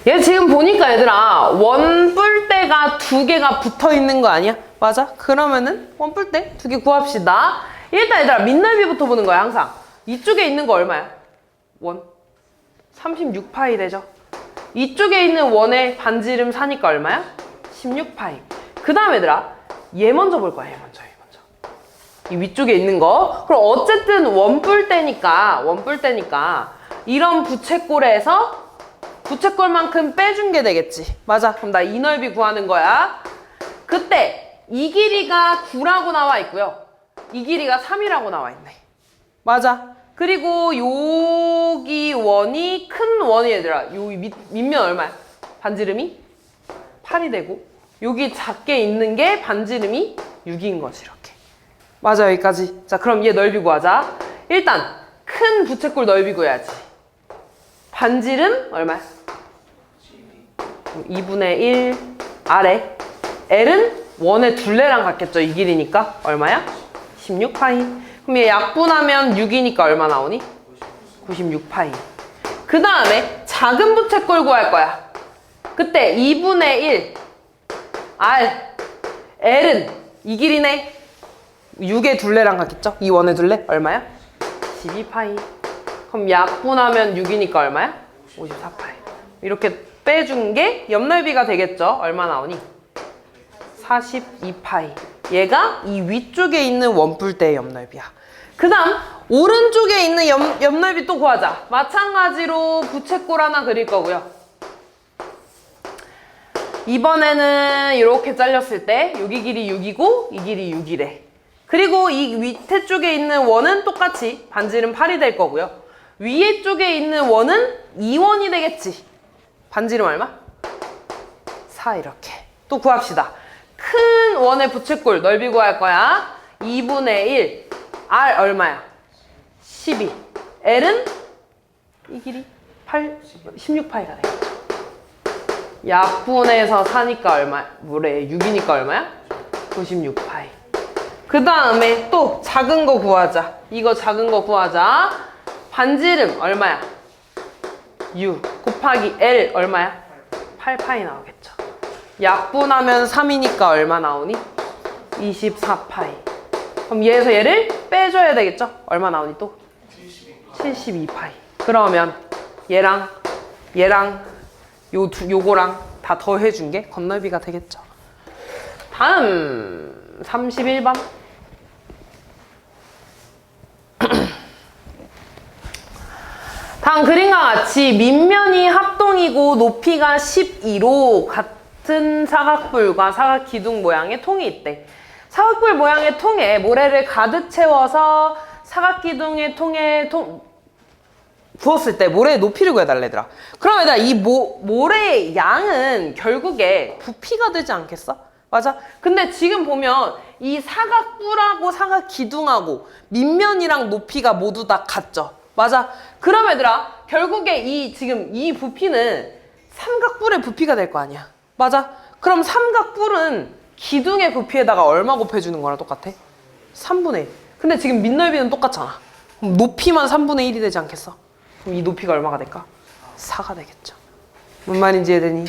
얘 지금 보니까 얘들아 원뿔대가 두 개가 붙어 있는 거 아니야? 맞아? 그러면은 원뿔대 두 개 구합시다. 일단 얘들아 밑넓이부터 보는 거야 항상. 이쪽에 있는 거 얼마야? 원 36파이 되죠? 이쪽에 있는 원의 반지름 사니까 얼마야? 16파이. 그 다음 얘들아 얘 먼저 볼 거야. 얘 먼저. 이 위쪽에 있는 거. 그럼 어쨌든 원뿔대니까 이런 부채꼴에서 부채꼴만큼 빼준 게 되겠지. 맞아. 그럼 나 이 넓이 구하는 거야. 그때 이 길이가 9라고 나와 있고요. 이 길이가 3이라고 나와 있네. 맞아. 그리고 여기 원이 큰 원이 얘들아. 여기 밑면 얼마야? 반지름이 8이 되고 여기 작게 있는 게 반지름이 6인 거지 이렇게. 맞아 여기까지. 자 그럼 얘 넓이 구하자. 일단 큰 부채꼴 넓이 구해야지. 반지름 얼마야? 2분의 1 R에 L은 원의 둘레랑 같겠죠. 이 길이니까 얼마야? 16파이. 그럼 얘 약분하면 6이니까 얼마 나오니? 96파이. 그 다음에 작은 부채꼴 구할 거야. 그때 2분의 1 R L은 이 길이네. 6의 둘레랑 같겠죠? 이 원의 둘레 얼마야? 12파이. 그럼 약분하면 6이니까 얼마야? 54파이. 이렇게 빼준 게 옆넓이가 되겠죠? 얼마 나오니? 42파이. 얘가 이 위쪽에 있는 원뿔대의 옆넓이야. 그 다음 오른쪽에 있는 옆넓이 또 구하자. 마찬가지로 부채꼴 하나 그릴 거고요. 이번에는 이렇게 잘렸을 때 여기 길이 6이고 이 길이 6이래. 그리고 이 밑에 쪽에 있는 원은 똑같이 반지름 8이 될 거고요. 위에 쪽에 있는 원은 2원이 되겠지. 반지름 얼마? 4 이렇게. 또 구합시다. 큰 원의 부채꼴 넓이 구할 거야. 2분의 1 R 얼마야? 12. L은 이 길이 16파이가 되겠죠. 약분해서 4니까 얼마? 뭐래? 6이니까 얼마야? 96파이. 그 다음에 또 작은 거 구하자. 이거 작은 거 구하자. 반지름 얼마야? 6 곱하기 L 얼마야? 8파이 나오겠죠. 약분하면 3이니까 얼마 나오니? 24파이. 그럼 얘에서 얘를 빼줘야 되겠죠? 얼마 나오니 또? 72파이. 그러면 얘랑 요거랑 다 더해준 게 건널비가 되겠죠. 다음 31번. 다음 그림과 같이 밑면이 합동이고 높이가 12로 같은 사각뿔과 사각기둥 모양의 통이 있대. 사각뿔 모양의 통에 모래를 가득 채워서 사각기둥의 통에 부었을 때 모래의 높이를 구해달래더라. 그럼 얘들아 이 모래의 양은 결국에 부피가 되지 않겠어? 맞아? 근데 지금 보면 이 사각뿔하고 사각기둥하고 밑면이랑 높이가 모두 다 같죠? 맞아? 그럼 얘들아 결국에 지금 이 부피는 삼각뿔의 부피가 될 거 아니야. 맞아? 그럼 삼각뿔은 기둥의 부피에다가 얼마 곱해주는 거랑 똑같아? 3분의 1. 근데 지금 밑넓이는 똑같잖아. 그럼 높이만 3분의 1이 되지 않겠어? 그럼 이 높이가 얼마가 될까? 4가 되겠죠. 뭔 말인지 이해되니?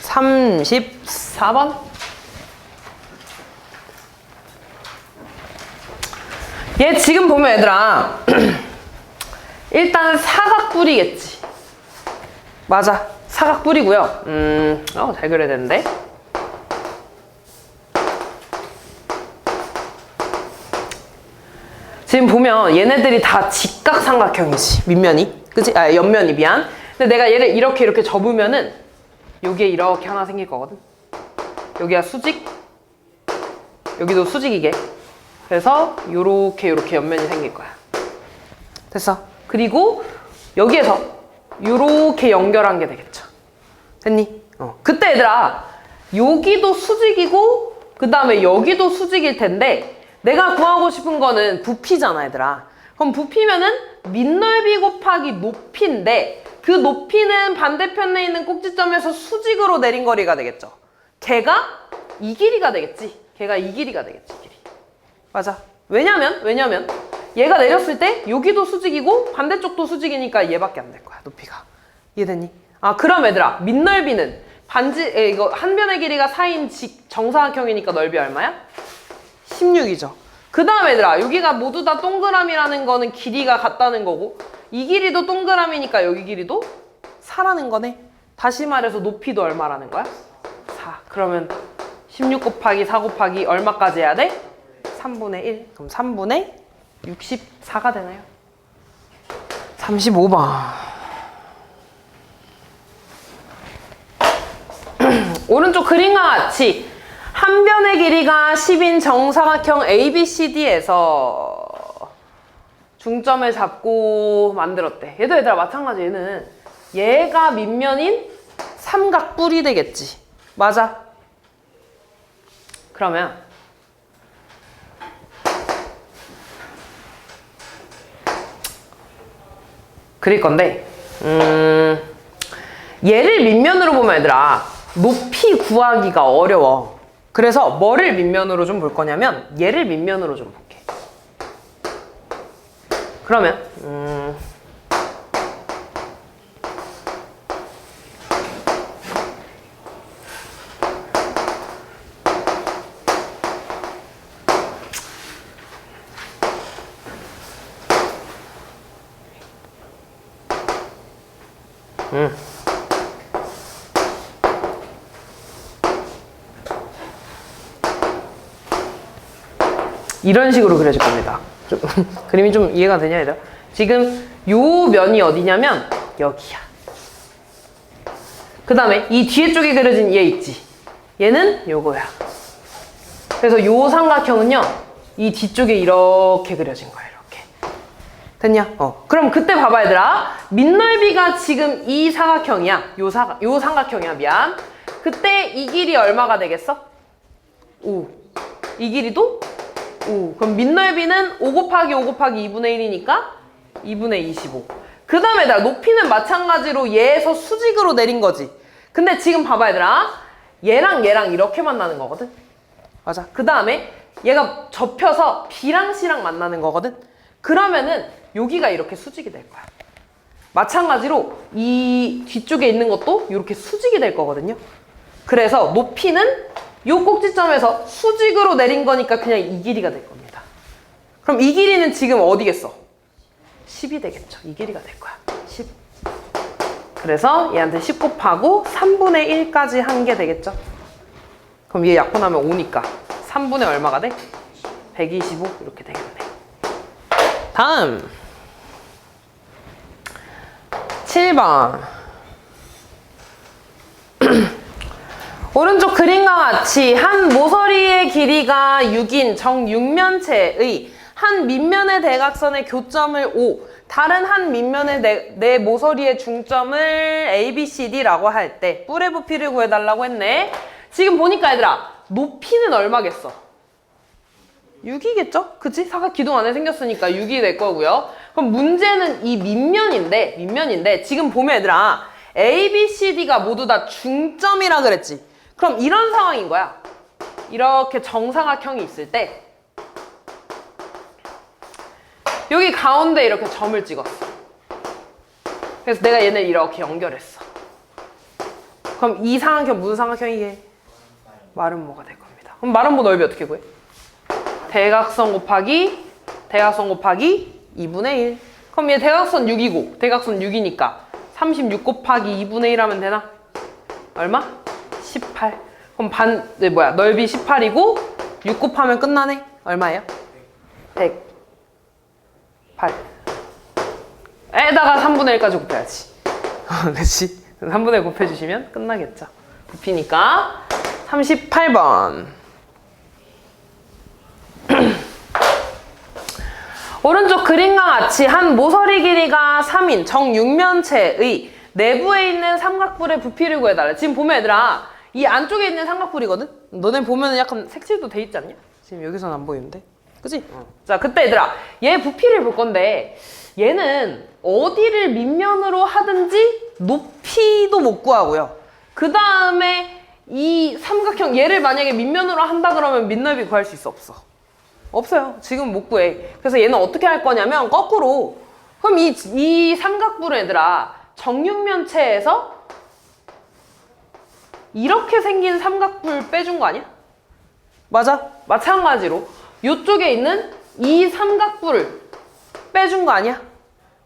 34번. 얘 지금 보면 얘들아 일단 사각뿔이겠지. 맞아. 사각뿔이고요. 잘 그려야 되는데. 지금 보면 얘네들이 다 직각삼각형이지. 밑면이. 그치? 옆면이 미안. 근데 내가 얘를 이렇게 접으면은 여기에 이렇게 하나 생길 거거든. 여기가 수직. 여기도 수직이게. 그래서 요렇게 요렇게 옆면이 생길 거야. 됐어. 그리고 여기에서 요렇게 연결한 게 되겠죠. 됐니? 그때 얘들아 여기도 수직이고 그 다음에 여기도 수직일 텐데 내가 구하고 싶은 거는 부피잖아 얘들아. 그럼 부피면은 밑넓이 곱하기 높이인데 그 높이는 반대편에 있는 꼭지점에서 수직으로 내린 거리가 되겠죠. 걔가 이 길이가 되겠지. 걔가 이 길이가 되겠지. 이 길이. 맞아. 왜냐면 얘가 내렸을 때 여기도 수직이고 반대쪽도 수직이니까 얘밖에 안 될 거야. 높이가. 이해됐니? 아 그럼 얘들아 밑넓이는 이거 한 변의 길이가 4인 정사각형이니까 넓이 얼마야? 16이죠. 그 다음 얘들아 여기가 모두 다 동그라미라는 거는 길이가 같다는 거고 이 길이도 동그라미니까 여기 길이도 4라는 거네. 다시 말해서 높이도 얼마라는 거야? 4. 그러면 16 곱하기 4 곱하기 얼마까지 해야 돼? 3분의 1. 그럼 3분의 64가 되나요? 35번. 오른쪽 그림과 같이 한 변의 길이가 10인 정사각형 ABCD에서 중점을 잡고 만들었대. 얘들아 마찬가지. 얘가 밑면인 삼각뿔이 되겠지. 맞아. 그러면 그릴 건데 얘를 밑면으로 보면 얘들아 높이 구하기가 어려워. 그래서 뭐를 밑면으로 좀 볼 거냐면 얘를 밑면으로 좀 볼게. 그러면 이런 식으로 그려질 겁니다. 그림이 좀 이해가 되냐 얘들아? 지금 요 면이 어디냐면 여기야. 그 다음에 이 뒤에 쪽에 그려진 얘 있지? 얘는 요거야. 그래서 요 삼각형은요 이 뒤쪽에 이렇게 그려진 거야. 이렇게 됐냐? 그럼 그때 봐봐 얘들아. 밑넓이가 지금 이 사각형이야. 요 삼각형이야. 미안. 그때 이 길이 얼마가 되겠어? 5. 이 길이도 5. 그럼 밑넓이는 5 곱하기 5 곱하기 2분의 1이니까 2분의 25. 그 다음에 얘들아 높이는 마찬가지로 얘에서 수직으로 내린 거지. 근데 지금 봐봐 얘들아. 얘랑 얘랑 이렇게 만나는 거거든. 맞아. 그 다음에 얘가 접혀서 B랑 C랑 만나는 거거든. 그러면은 여기가 이렇게 수직이 될 거야. 마찬가지로 이 뒤쪽에 있는 것도 이렇게 수직이 될 거거든요. 그래서 높이는 요 꼭지점에서 수직으로 내린 거니까 그냥 이 길이가 될 겁니다. 그럼 이 길이는 지금 어디겠어? 10이 되겠죠. 이 길이가 될 거야. 10. 그래서 얘한테 10 곱하고 3분의 1까지 한 게 되겠죠. 그럼 얘 약분하면 5니까 3분의 얼마가 돼? 125 이렇게 되겠네. 다음 7번. 오른쪽 그림과 같이 한 모서리의 길이가 6인 정육면체의 한 밑면의 대각선의 교점을 O, 다른 한 밑면의 내 모서리의 중점을 ABCD라고 할 때 뿔의 부피를 구해달라고 했네. 지금 보니까 얘들아 높이는 얼마겠어? 6이겠죠? 그치? 사각 기둥 안에 생겼으니까 6이 될 거고요. 그럼 문제는 이 밑면인데 지금 보면 얘들아 ABCD가 모두 다 중점이라 그랬지. 그럼 이런 상황인 거야. 이렇게 정사각형이 있을 때 여기 가운데 이렇게 점을 찍었어. 그래서 내가 얘네 이렇게 연결했어. 그럼 이 삼각형 무슨 삼각형이게? 마름모가 될 겁니다. 그럼 마름모 넓이 어떻게 구해? 대각선 곱하기 2분의 1. 그럼 얘 대각선 6이고 대각선 6이니까 36 곱하기 2분의 1 하면 되나? 얼마? 18. 그럼 넓이 18이고 6 곱하면 끝나네? 얼마예요? 108. 에다가 3분의 1까지 곱해야지. 그치? 3분의 1 곱해주시면 끝나겠죠. 부피니까 38번. 오른쪽 그림과 같이 한 모서리 길이가 3인 정육면체의 내부에 있는 삼각뿔의 부피를 구해달래. 지금 보면 얘들아, 이 안쪽에 있는 삼각뿔이거든? 너네 보면 약간 색칠도 돼 있지 않냐? 지금 여기서는 안 보이는데? 그치? 자, 그때 얘들아, 얘 부피를 볼 건데 얘는 어디를 밑면으로 하든지 높이도 못 구하고요. 그 다음에 이 삼각형, 얘를 만약에 밑면으로 한다 그러면 밑넓이 구할 수 있어? 없어? 없어요. 지금 못 구해. 그래서 얘는 어떻게 할 거냐면 거꾸로, 그럼 이 삼각뿔은 얘들아 정육면체에서 이렇게 생긴 삼각뿔 빼준 거 아니야? 맞아? 마찬가지로 이쪽에 있는 이 삼각뿔을 빼준 거 아니야?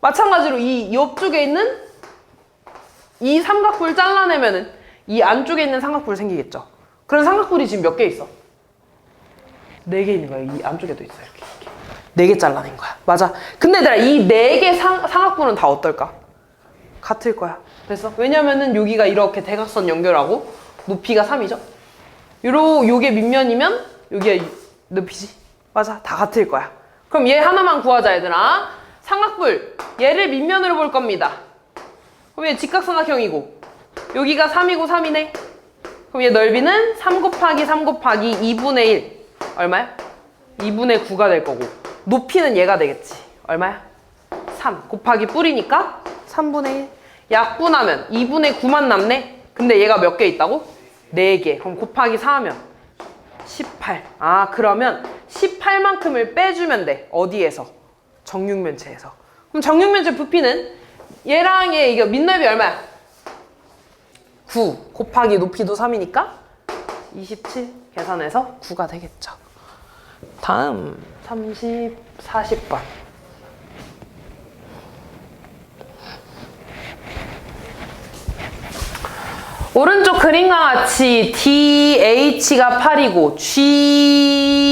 마찬가지로 이 옆쪽에 있는 이 삼각뿔 잘라내면은 이 안쪽에 있는 삼각뿔 생기겠죠? 그런 삼각뿔이 지금 몇 개 있어? 4개 있는 거야. 이 안쪽에도 있어. 이렇게. 4개 잘라낸 거야. 맞아. 근데 얘들아, 이 4개 삼각뿔은 다 어떨까? 같을 거야. 됐어? 왜냐면은 여기가 이렇게 대각선 연결하고 높이가 3이죠? 요게 밑면이면 여기가 높이지? 맞아. 다 같을 거야. 그럼 얘 하나만 구하자, 얘들아. 삼각뿔. 얘를 밑면으로 볼 겁니다. 그럼 얘 직각삼각형이고 여기가 3이고 3이네. 그럼 얘 넓이는 3 곱하기 3 곱하기 2분의 1. 얼마야? 2분의 9가 될 거고 높이는 얘가 되겠지. 얼마야? 3 곱하기 뿔이니까 3분의 1. 약분하면 2분의 9만 남네. 근데 얘가 몇 개 있다고? 4개. 그럼 곱하기 4 하면 18. 아, 그러면 18만큼을 빼주면 돼. 어디에서? 정육면체에서. 그럼 정육면체 부피는 얘랑 얘 이거 밑넓이 얼마야? 9 곱하기 높이도 3이니까 27 계산해서 9가 되겠죠. 다음 30, 40번. 오른쪽 그림과 같이 DH가 8이고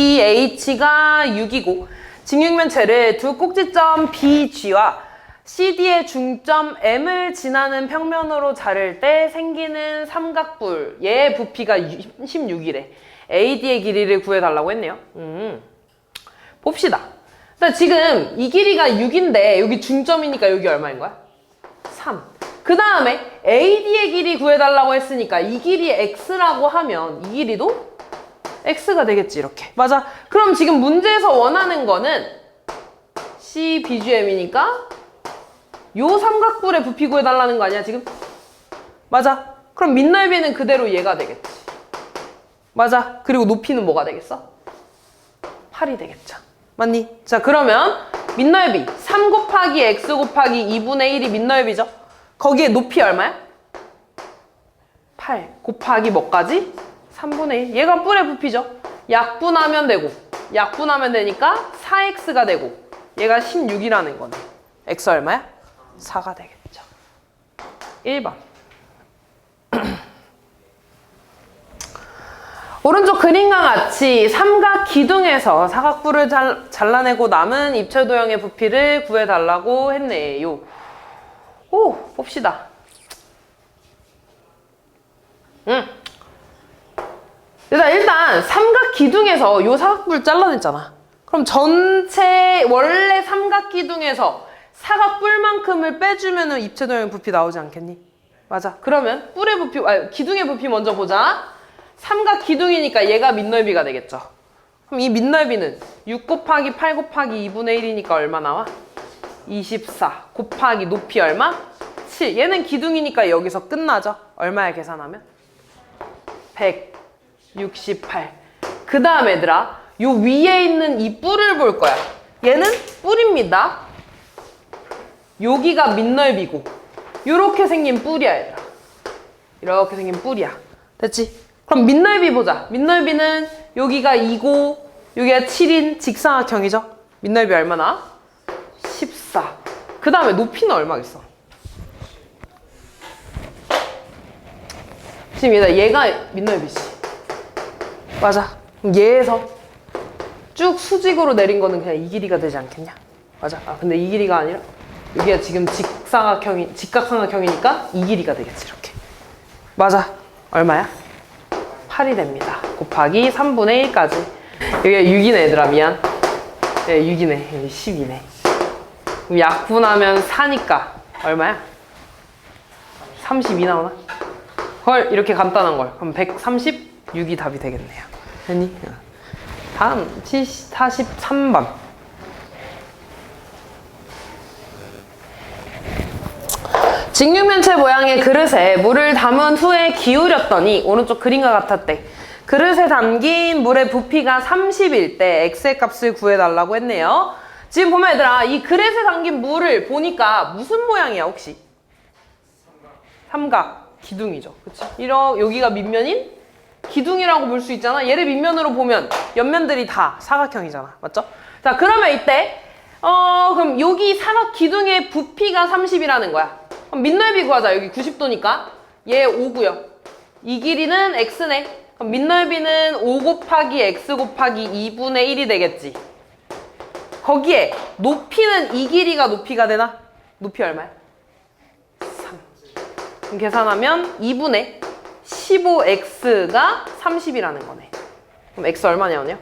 GH가 6이고 직육면체를 두 꼭지점 BG와 CD의 중점 M을 지나는 평면으로 자를 때 생기는 삼각뿔, 얘의 부피가 16이래. AD의 길이를 구해달라고 했네요. 봅시다. 일단 지금 이 길이가 6인데 여기 중점이니까 여기 얼마인 거야? 3. 그 다음에 AD의 길이 구해달라고 했으니까 이 길이 X라고 하면 이 길이도 X가 되겠지, 이렇게. 맞아. 그럼 지금 문제에서 원하는 거는 CBGM이니까 요 삼각뿔의 부피 구해달라는 거 아니야, 지금? 맞아. 그럼 밑넓이는 그대로 얘가 되겠지. 맞아. 그리고 높이는 뭐가 되겠어? 8이 되겠죠. 맞니? 자, 그러면 밑넓이 3 곱하기 X 곱하기 2분의 1이 밑넓이죠? 거기에 높이 얼마야? 8 곱하기 뭐까지? 3분의 1. 얘가 뿔의 부피죠? 약분하면 되고 약분하면 되니까 4X가 되고 얘가 16이라는 거네. X 얼마야? 4가 되겠죠. 1번. 오른쪽 그림과 같이 삼각 기둥에서 사각뿔을 잘라내고 남은 입체 도형의 부피를 구해달라고 했네요. 오, 봅시다. 일단 삼각 기둥에서 요 사각뿔 잘라냈잖아. 그럼 전체 원래 삼각 기둥에서 사각뿔만큼을 빼주면 입체 도형의 부피 나오지 않겠니? 맞아. 그러면 뿔의 부피, 기둥의 부피 먼저 보자. 삼각 기둥이니까 얘가 밑넓이가 되겠죠. 그럼 이 밑넓이는 6 곱하기 8 곱하기 2분의 1이니까 얼마 나와? 24 곱하기 높이 얼마? 7. 얘는 기둥이니까 여기서 끝나죠. 얼마에 계산하면? 168. 그 다음 얘들아, 요 위에 있는 이 뿔을 볼 거야. 얘는 뿔입니다. 여기가 밑넓이고 요렇게 생긴 뿔이야, 얘들아. 이렇게 생긴 뿔이야. 됐지? 그럼 밑넓이 보자. 밑넓이는 여기가 2고 여기가 7인 직사각형이죠? 밑넓이 얼마나? 14. 그 다음에 높이는 얼마겠어? 지금 얘가 밑넓이지. 맞아. 그럼 얘에서 쭉 수직으로 내린 거는 그냥 이 길이가 되지 않겠냐? 맞아. 아, 근데 이 길이가 아니라 여기가 지금 직각삼각형이니까 이 길이가 되겠지, 이렇게. 맞아. 얼마야? 8이 됩니다. 곱하기 3분의 1까지. 여기가 6이네, 얘들아. 미안. 예, 6이네. 12네. 그럼 약분하면 4니까 얼마야? 32 나오나? 헐, 이렇게 간단한 걸. 그럼 136이 답이 되겠네요. 됐니? 다음 43번. 직육면체 모양의 그릇에 물을 담은 후에 기울였더니 오른쪽 그림과 같았대. 그릇에 담긴 물의 부피가 30일 때 x의 값을 구해달라고 했네요. 지금 보면 얘들아, 이 그릇에 담긴 물을 보니까 무슨 모양이야 혹시? 삼각, 기둥이죠. 그치? 여기가 밑면인 기둥이라고 볼 수 있잖아. 얘를 밑면으로 보면 옆면들이 다 사각형이잖아. 맞죠? 자, 그러면 이때 그럼 여기 사각 기둥의 부피가 30이라는 거야. 그럼 밑넓이 구하자. 여기 90도니까 얘 5고요. 이 길이는 x네. 그럼 밑넓이는 5 곱하기 x 곱하기 2분의 1이 되겠지. 거기에 높이는 이 길이가 높이가 되나? 높이 얼마야? 3. 그럼 계산하면 2분의 15x가 30이라는 거네. 그럼 x 얼마 나오냐?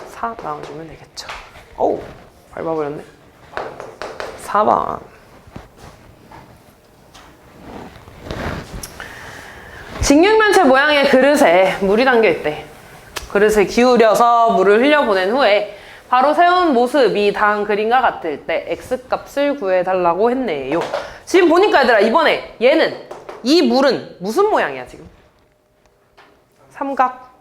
4 나와주면 되겠죠. 어우, 밟아버렸네. 4번. 직육면체 모양의 그릇에 물이 담겨있대. 그릇을 기울여서 물을 흘려보낸 후에 바로 세운 모습이 다음 그림과 같을 때 x값을 구해달라고 했네요. 지금 보니까 얘들아, 이번에 얘는 이 물은 무슨 모양이야 지금? 삼각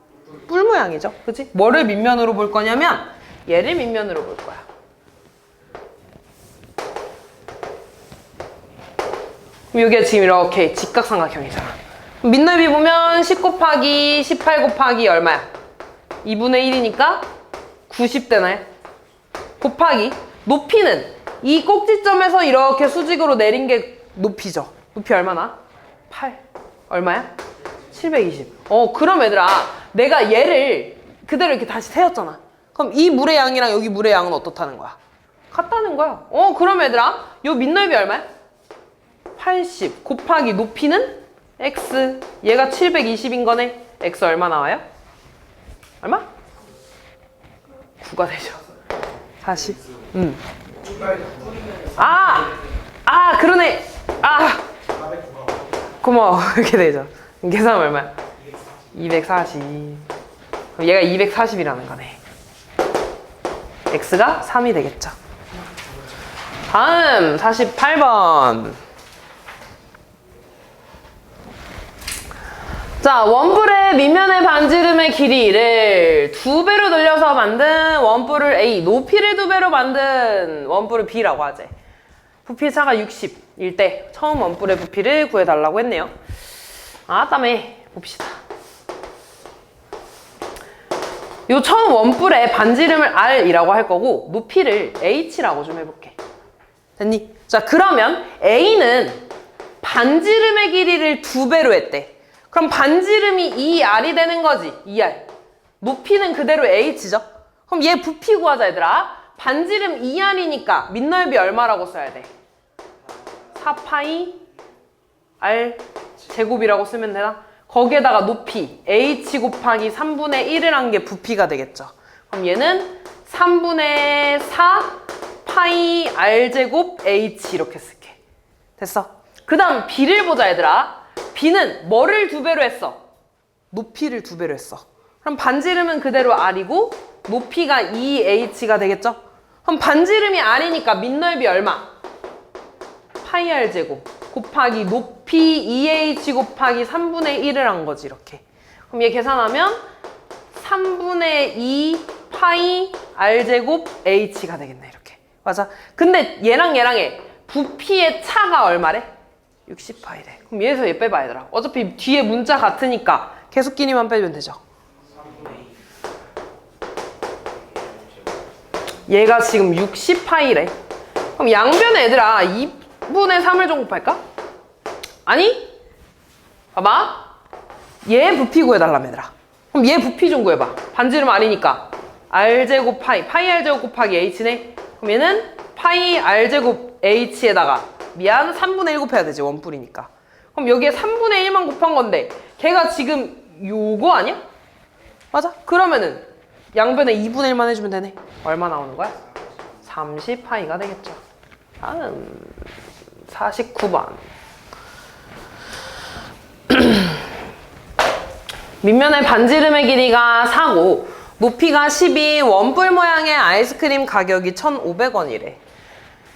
뿔 모양이죠. 그치? 뭐를 밑면으로 볼 거냐면 얘를 밑면으로 볼 거야. 그럼 이게 지금 이렇게 직각삼각형이잖아. 밑넓이 보면 10 곱하기 18 곱하기 얼마야? 2분의 1이니까 90 되나요? 곱하기 높이는 이 꼭지점에서 이렇게 수직으로 내린 게 높이죠. 높이 얼마나? 8. 얼마야? 720. 그럼 얘들아, 내가 얘를 그대로 이렇게 다시 세웠잖아. 그럼 이 물의 양이랑 여기 물의 양은 어떻다는 거야? 같다는 거야. 그럼 얘들아, 요 밑넓이 얼마야? 80 곱하기 높이는 x. 얘가 720인 거네. x 얼마 나와요? 얼마? 9가 되죠. 40. 그러네. 고마워. 이렇게 되죠. 계산하면 얼마야? 240. 그럼 얘가 240이라는 거네. x가 3이 되겠죠. 다음 48번. 자, 원뿔의 밑면의 반지름의 길이를 2배로 늘려서 만든 원뿔을 A, 높이를 2배로 만든 원뿔을 B라고 하지. 부피의 차가 60일 때 처음 원뿔의 부피를 구해달라고 했네요. 다음에 봅시다. 요 처음 원뿔의 반지름을 R이라고 할 거고 높이를 H라고 좀 해볼게. 됐니? 자, 그러면 A는 반지름의 길이를 2배로 했대. 그럼 반지름이 2R이 되는 거지. 2R. 높이는 그대로 H죠. 그럼 얘 부피 구하자 얘들아. 반지름 2R이니까 밑넓이 얼마라고 써야 돼? 4파이 R 제곱이라고 쓰면 되나? 거기에다가 높이 H 곱하기 3분의 1을 한 게 부피가 되겠죠. 그럼 얘는 3분의 4 파이 R 제곱 H 이렇게 쓸게. 됐어. 그 다음 B를 보자 얘들아. B는 뭐를 2배로 했어? 높이를 2배로 했어. 그럼 반지름은 그대로 R이고 높이가 2H가 되겠죠? 그럼 반지름이 R이니까 밑넓이 얼마? 파이 R 제곱 곱하기 높이 2H 곱하기 3분의 1을 한 거지 이렇게. 그럼 얘 계산하면 3분의 2 파이 R 제곱 H가 되겠네 이렇게. 맞아. 근데 얘랑의 부피의 차가 얼마래? 60파이래. 그럼 얘에서 얘 빼봐 얘들아. 어차피 뒤에 문자 같으니까 계속 끼니만 빼면 되죠. 얘가 지금 60파이래. 그럼 양변에 얘들아 2분의 3을 좀 곱할까? 아니? 봐봐. 얘 부피 구해달라며 얘들아. 그럼 얘 부피 좀 구해봐. 반지름 R이니까 R제곱 파이 R제곱 곱하기 H네. 그럼 얘는 파이 R제곱 H에다가 미안 3분의 1 곱해야 되지 원뿔이니까. 그럼 여기에 3분의 1만 곱한 건데 걔가 지금 요거 아니야? 맞아? 그러면은 양변에 2분의 1만 해주면 되네. 얼마 나오는 거야? 30파이가 되겠죠. 다음 49번. 밑면의 반지름의 길이가 4고 높이가 10인 원뿔 모양의 아이스크림 가격이 1,500원이래.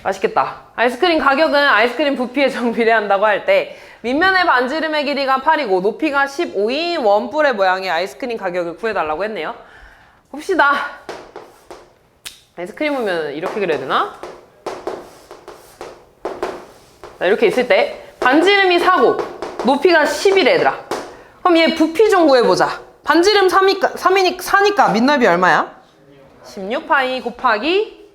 맛있겠다. 아이스크림 가격은 아이스크림 부피에 정비례한다고 할 때 밑면의 반지름의 길이가 8이고 높이가 15인 원뿔의 모양의 아이스크림 가격을 구해달라고 했네요. 봅시다. 아이스크림 보면 이렇게 그려야 되나? 자, 이렇게 있을 때 반지름이 4고 높이가 10이래 얘들아. 그럼 얘 부피 좀 구해보자. 반지름 4니까 밑넓이 얼마야? 16파이 곱하기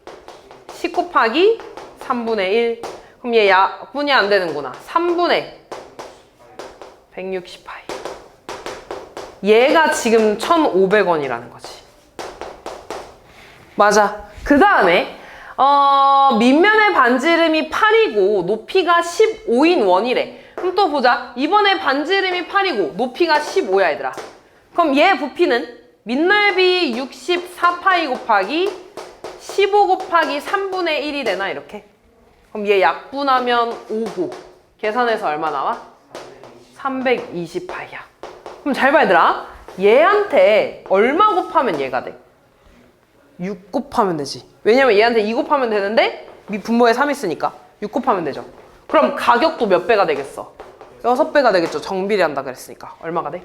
10 곱하기 3분의 1. 그럼 얘 약분이 안 되는구나. 3분의 160파이. 얘가 지금 1,500원이라는 거지. 맞아. 그 다음에 밑면의 반지름이 8이고 높이가 15인 원이래. 그럼 또 보자. 이번에 반지름이 8이고 높이가 15야 얘들아. 그럼 얘 부피는 밑넓이 64파이 곱하기 15 곱하기 3분의 1이 되나 이렇게? 그럼 얘 약분하면 5고 계산해서 얼마 나와? 320파이야. 그럼 잘 봐 얘들아. 얘한테 얼마 곱하면 얘가 돼? 6 곱하면 되지. 왜냐면 얘한테 2 곱하면 되는데 분모에 3 있으니까 6 곱하면 되죠. 그럼 가격도 몇 배가 되겠어? 6배가 되겠죠. 정비례한다 그랬으니까. 얼마가 돼?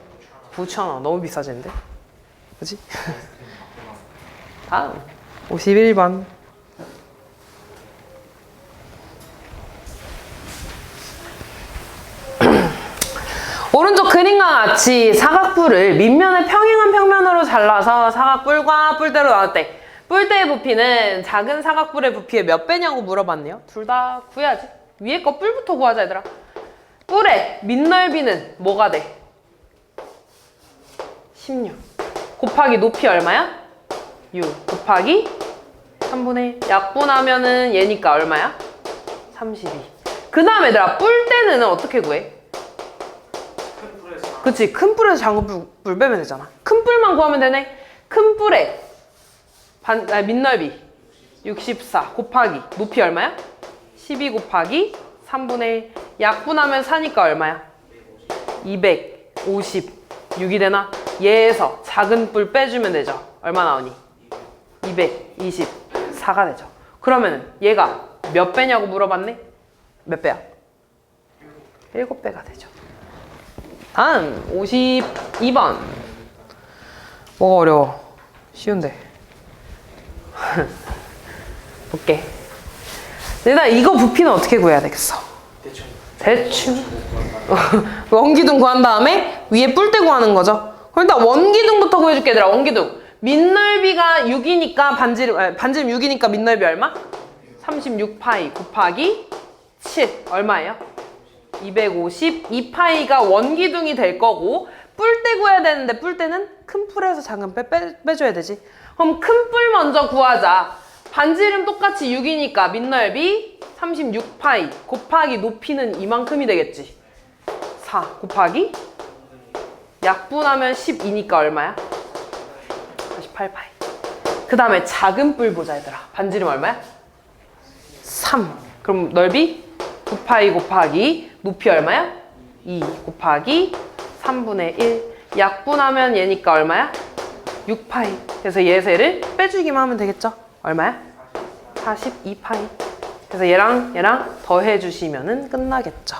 9,000원. 너무 비싸지는데? 그치? 다음 51번. 오른쪽 그림과 같이 사각뿔을 밑면의 평행한 평면으로 잘라서 사각뿔과 뿔대로 나눴대. 뿔대의 부피는 작은 사각뿔의 부피의 몇 배냐고 물어봤네요. 둘 다 구해야지. 위에 거 뿔부터 구하자 얘들아. 뿔의 밑넓이는 뭐가 돼? 16 곱하기 높이 얼마야? 6 곱하기 3분의 1. 약분하면은 얘니까 얼마야? 32. 그 다음에 얘들아 뿔대는 어떻게 구해? 그치, 큰 뿔에서 작은 뿔 빼면 되잖아. 큰 뿔만 구하면 되네. 큰 뿔에 밑넓이 64 곱하기 높이 얼마야? 12 곱하기 3분의 1. 약분하면 4니까 얼마야? 256이 되나? 얘에서 작은 뿔 빼주면 되죠. 얼마 나오니? 224가 되죠. 그러면은 얘가 몇 배냐고 물어봤네? 몇 배야? 7배가 되죠. 다음 52번. 뭐가 어려워? 쉬운데. 볼게. 일단 이거 부피는 어떻게 구해야 되겠어? 대충. 원기둥 구한 다음에 위에 뿔대 구하는 거죠. 그럼 일단 원기둥부터 구해줄게 얘들아. 원기둥. 밑넓이가 6이니까 반지름 6이니까 밑넓이 얼마? 36파이 곱하기 7 얼마예요? 252파이가 원기둥이 될 거고 뿔대 구해야 되는데 뿔대는 큰 뿔에서 작은 빼줘야 되지. 그럼 큰 뿔 먼저 구하자. 반지름 똑같이 6이니까 밑넓이 36파이 곱하기 높이는 이만큼이 되겠지. 4 곱하기 약분하면 12니까 얼마야? 48파이. 그 다음에 작은 뿔 보자 얘들아. 반지름 얼마야? 3. 그럼 넓이 9파이 곱하기 높이 얼마야? 2 곱하기 3분의 1. 약분하면 얘니까 얼마야? 6파이. 그래서 얘를 빼주기만 하면 되겠죠? 얼마야? 42파이. 그래서 얘랑 더해주시면 끝나겠죠.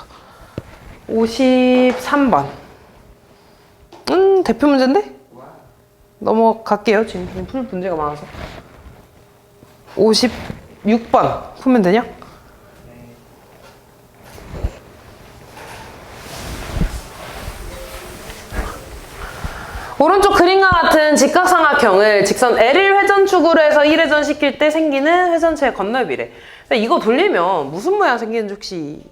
53번. 대표 문제인데? 넘어갈게요. 지금 풀 문제가 많아서. 56번 풀면 되냐? 오른쪽 그림과 같은 직각삼각형을 직선 L을 회전축으로 해서 1회전 시킬 때 생기는 회전체의 건너비래. 이거 돌리면 무슨 모양 생기는지 혹시?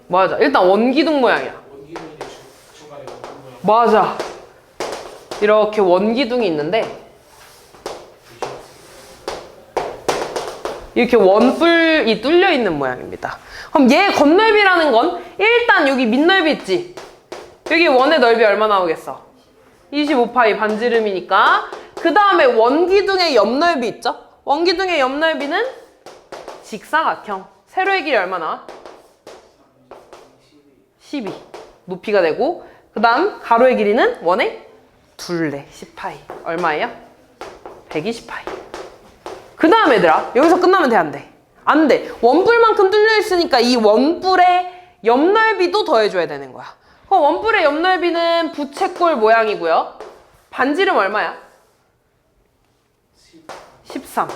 맞아. 일단 원기둥 모양이야. 맞아. 이렇게 원기둥이 있는데 이렇게 원뿔이 뚫려 있는 모양입니다. 그럼 얘 건널비라는 건 일단 여기 밑넓이 있지? 여기 원의 넓이 얼마 나오겠어? 25파이 반지름이니까. 그 다음에 원기둥의 옆넓이 있죠? 원기둥의 옆넓이는 직사각형. 세로의 길이 얼마나? 12. 높이가 되고, 그 다음 가로의 길이는 원의 둘레 10파이. 얼마예요? 120파이. 그 다음 얘들아, 여기서 끝나면 돼, 안 돼? 안 돼. 원뿔만큼 뚫려 있으니까 이 원뿔의 옆넓이도 더해줘야 되는 거야. 그럼 원뿔의 옆넓이는 부채꼴 모양이고요. 반지름 얼마야? 13.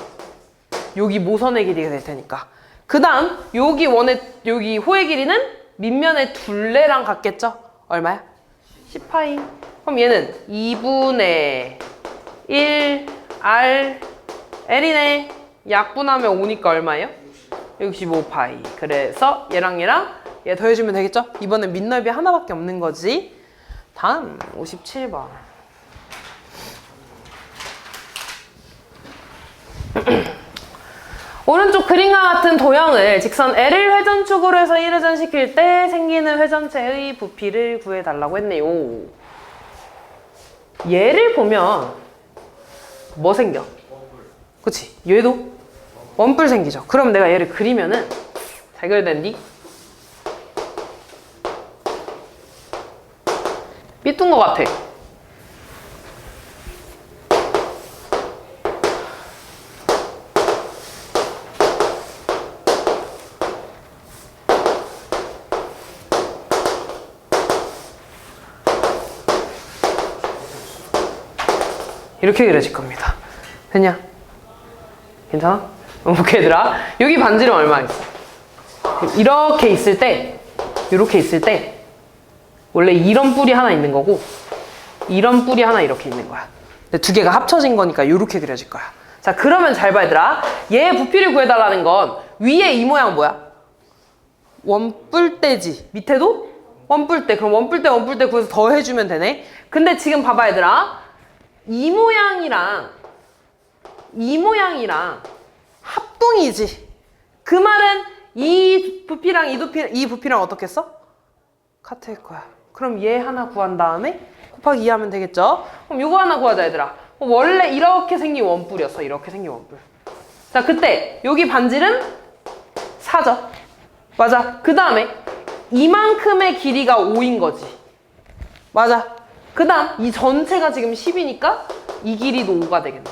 여기 모선의 길이가 될 테니까. 그 다음 여기 호의 길이는 밑면의 둘레랑 같겠죠? 얼마야? 10파이. 그럼 얘는 2분의 1 R L이네. 약분하면 5니까 얼마예요? 65파이. 그래서 얘랑 얘 더해주면 되겠죠? 이번엔 밑넓이 하나밖에 없는 거지. 다음 57번. 오른쪽 그림과 같은 도형을 직선 L을 회전축으로 해서 1회전 시킬 때 생기는 회전체의 부피를 구해달라고 했네요. 얘를 보면 뭐 생겨? 그치? 얘도 원뿔 생기죠. 그럼 내가 얘를 그리면은 잘 그려야되니? 삐뚤은 것 같아. 이렇게 그려질 겁니다. 됐냐? 괜찮아? 오케이 얘들아. 여기 반지름 얼마 있어? 이렇게 있을 때 원래 이런 뿔이 하나 있는 거고 이런 뿔이 하나 이렇게 있는 거야. 근데 두 개가 합쳐진 거니까 이렇게 그려질 거야. 자, 그러면 잘 봐 얘들아. 얘의 부피를 구해달라는 건 위에 이 모양 뭐야? 원뿔대지. 밑에도 원뿔대. 그럼 원뿔대 구해서 더해주면 되네. 근데 지금 봐봐 얘들아. 이 모양이랑 합동이지. 그 말은 이 부피랑 이 부피랑 어떻게 써? 같을 거야. 그럼 얘 하나 구한 다음에 곱하기 2 하면 되겠죠? 그럼 요거 하나 구하자 얘들아. 원래 이렇게 생긴 원뿔이었어. 이렇게 생긴 원뿔. 자, 그때 여기 반지름 4죠. 맞아. 그 다음에 이만큼의 길이가 5인 거지. 맞아. 그 다음 이 전체가 지금 10이니까 이 길이도 5가 되겠네.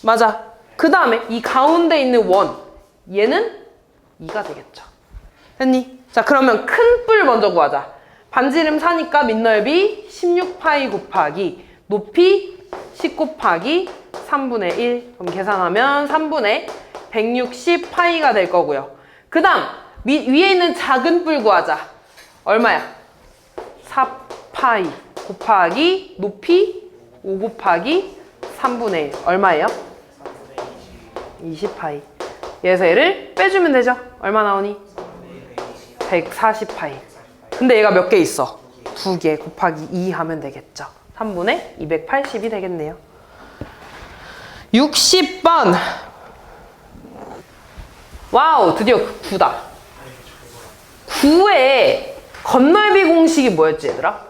맞아. 그 다음에 이 가운데 있는 원 얘는 2가 되겠죠. 됐니? 자, 그러면 큰 뿔 먼저 구하자. 반지름 4니까 밑넓이 16파이 곱하기 높이 10 곱하기 3분의 1. 그럼 계산하면 3분의 160파이가 될 거고요. 그 다음 위에 있는 작은 뿔 구하자. 얼마야? 4파이 곱하기 높이 5 곱하기 3분의 1. 얼마예요? 20파이. 얘에서 얘를 빼주면 되죠? 얼마 나오니? 140파이. 근데 얘가 몇 개 있어? 2개 곱하기 2 하면 되겠죠. 3분의 280이 되겠네요. 60번. 와우, 드디어 9다. 9의 건넓이 공식이 뭐였지 얘들아?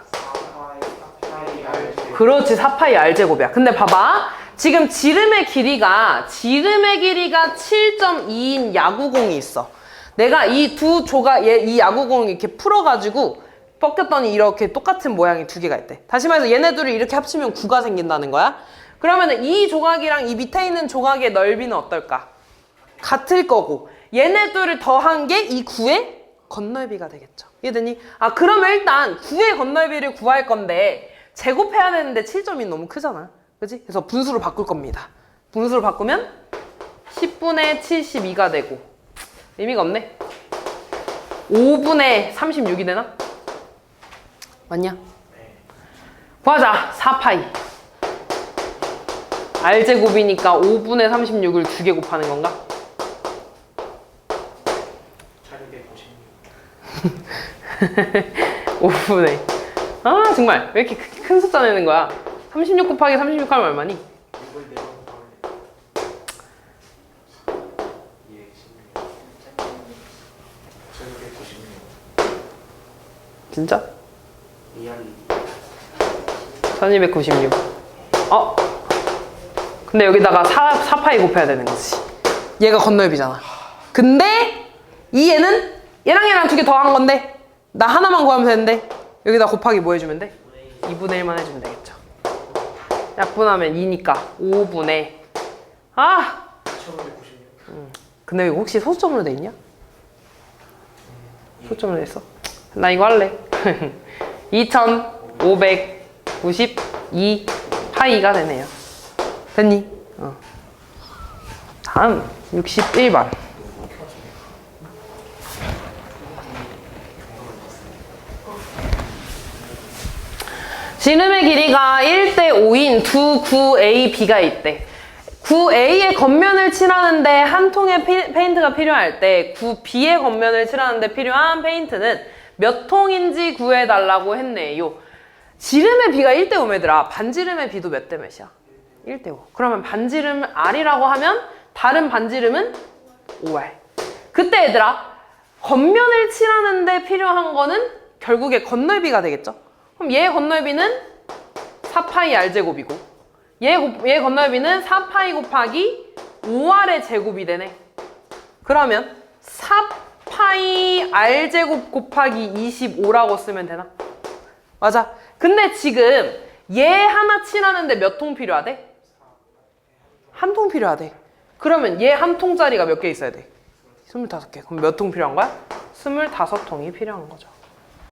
그렇지, 4파이 R제곱이야. 근데 봐봐. 지금 지름의 길이가 7.2인 야구공이 있어. 내가 이 두 조각, 이 야구공을 이렇게 풀어가지고 뻗겼더니 이렇게 똑같은 모양이 두 개가 있대. 다시 말해서 얘네들을 이렇게 합치면 9가 생긴다는 거야. 그러면 이 조각이랑 이 밑에 있는 조각의 넓이는 어떨까? 같을 거고 얘네들을 더한 게 이 9의 건넓이가 되겠죠. 이해되니? 아, 그러면 일단 9의 건넓이를 구할 건데 제곱해야 되는데 7.2는 너무 크잖아. 그치? 그래서 분수로 바꿀 겁니다. 분수로 바꾸면 10분의 72가 되고 의미가 없네. 5분의 36이 되나? 맞냐? 구하자. 4파이. R제곱이니까 5분의 36을 2개 곱하는 건가? 5분의 아 정말 왜 이렇게 큰 숫자 내는 거야? 36 곱하기 36 하면 얼마니? 진짜? 1296. 근데 여기다가 4파이 곱해야 되는 거지. 얘가 건너입이잖아. 근데 이 얘는 얘랑 두 개 더한 건데 나 하나만 구하면 되는데 여기다 곱하기 뭐 해주면 돼? 2분의 1만 해주면 되겠죠. 약분하면 2니까 5분의 근데 이거 혹시 소수점으로 돼 있냐? 소수점으로 돼 있어? 나 이거 할래. 2592 파이가 되네요. 됐니? 다음 61번. 지름의 길이가 1대 5인 두 9AB가 있대. 9A의 겉면을 칠하는데 한 통의 페인트가 필요할 때 9B의 겉면을 칠하는데 필요한 페인트는 몇 통인지 구해달라고 했네요. 지름의 B가 1대 5매더라. 반지름의 B도 몇 대 몇이야? 1대 5. 그러면 반지름 R이라고 하면 다른 반지름은 5R. 그때 얘들아 겉면을 칠하는데 필요한 거는 결국에 겉넓이가 되겠죠? 그럼 얘의 겉넓이는 4파이 R제곱이고 얘 겉넓이는 4파이 곱하기 5R의 제곱이 되네. 그러면 4파이 R제곱 곱하기 25라고 쓰면 되나? 맞아. 근데 지금 얘 하나 칠하는데 몇 통 필요하대? 한 통 필요하대. 그러면 얘 한 통짜리가 몇 개 있어야 돼? 25개. 그럼 몇 통 필요한 거야? 25통이 필요한 거죠.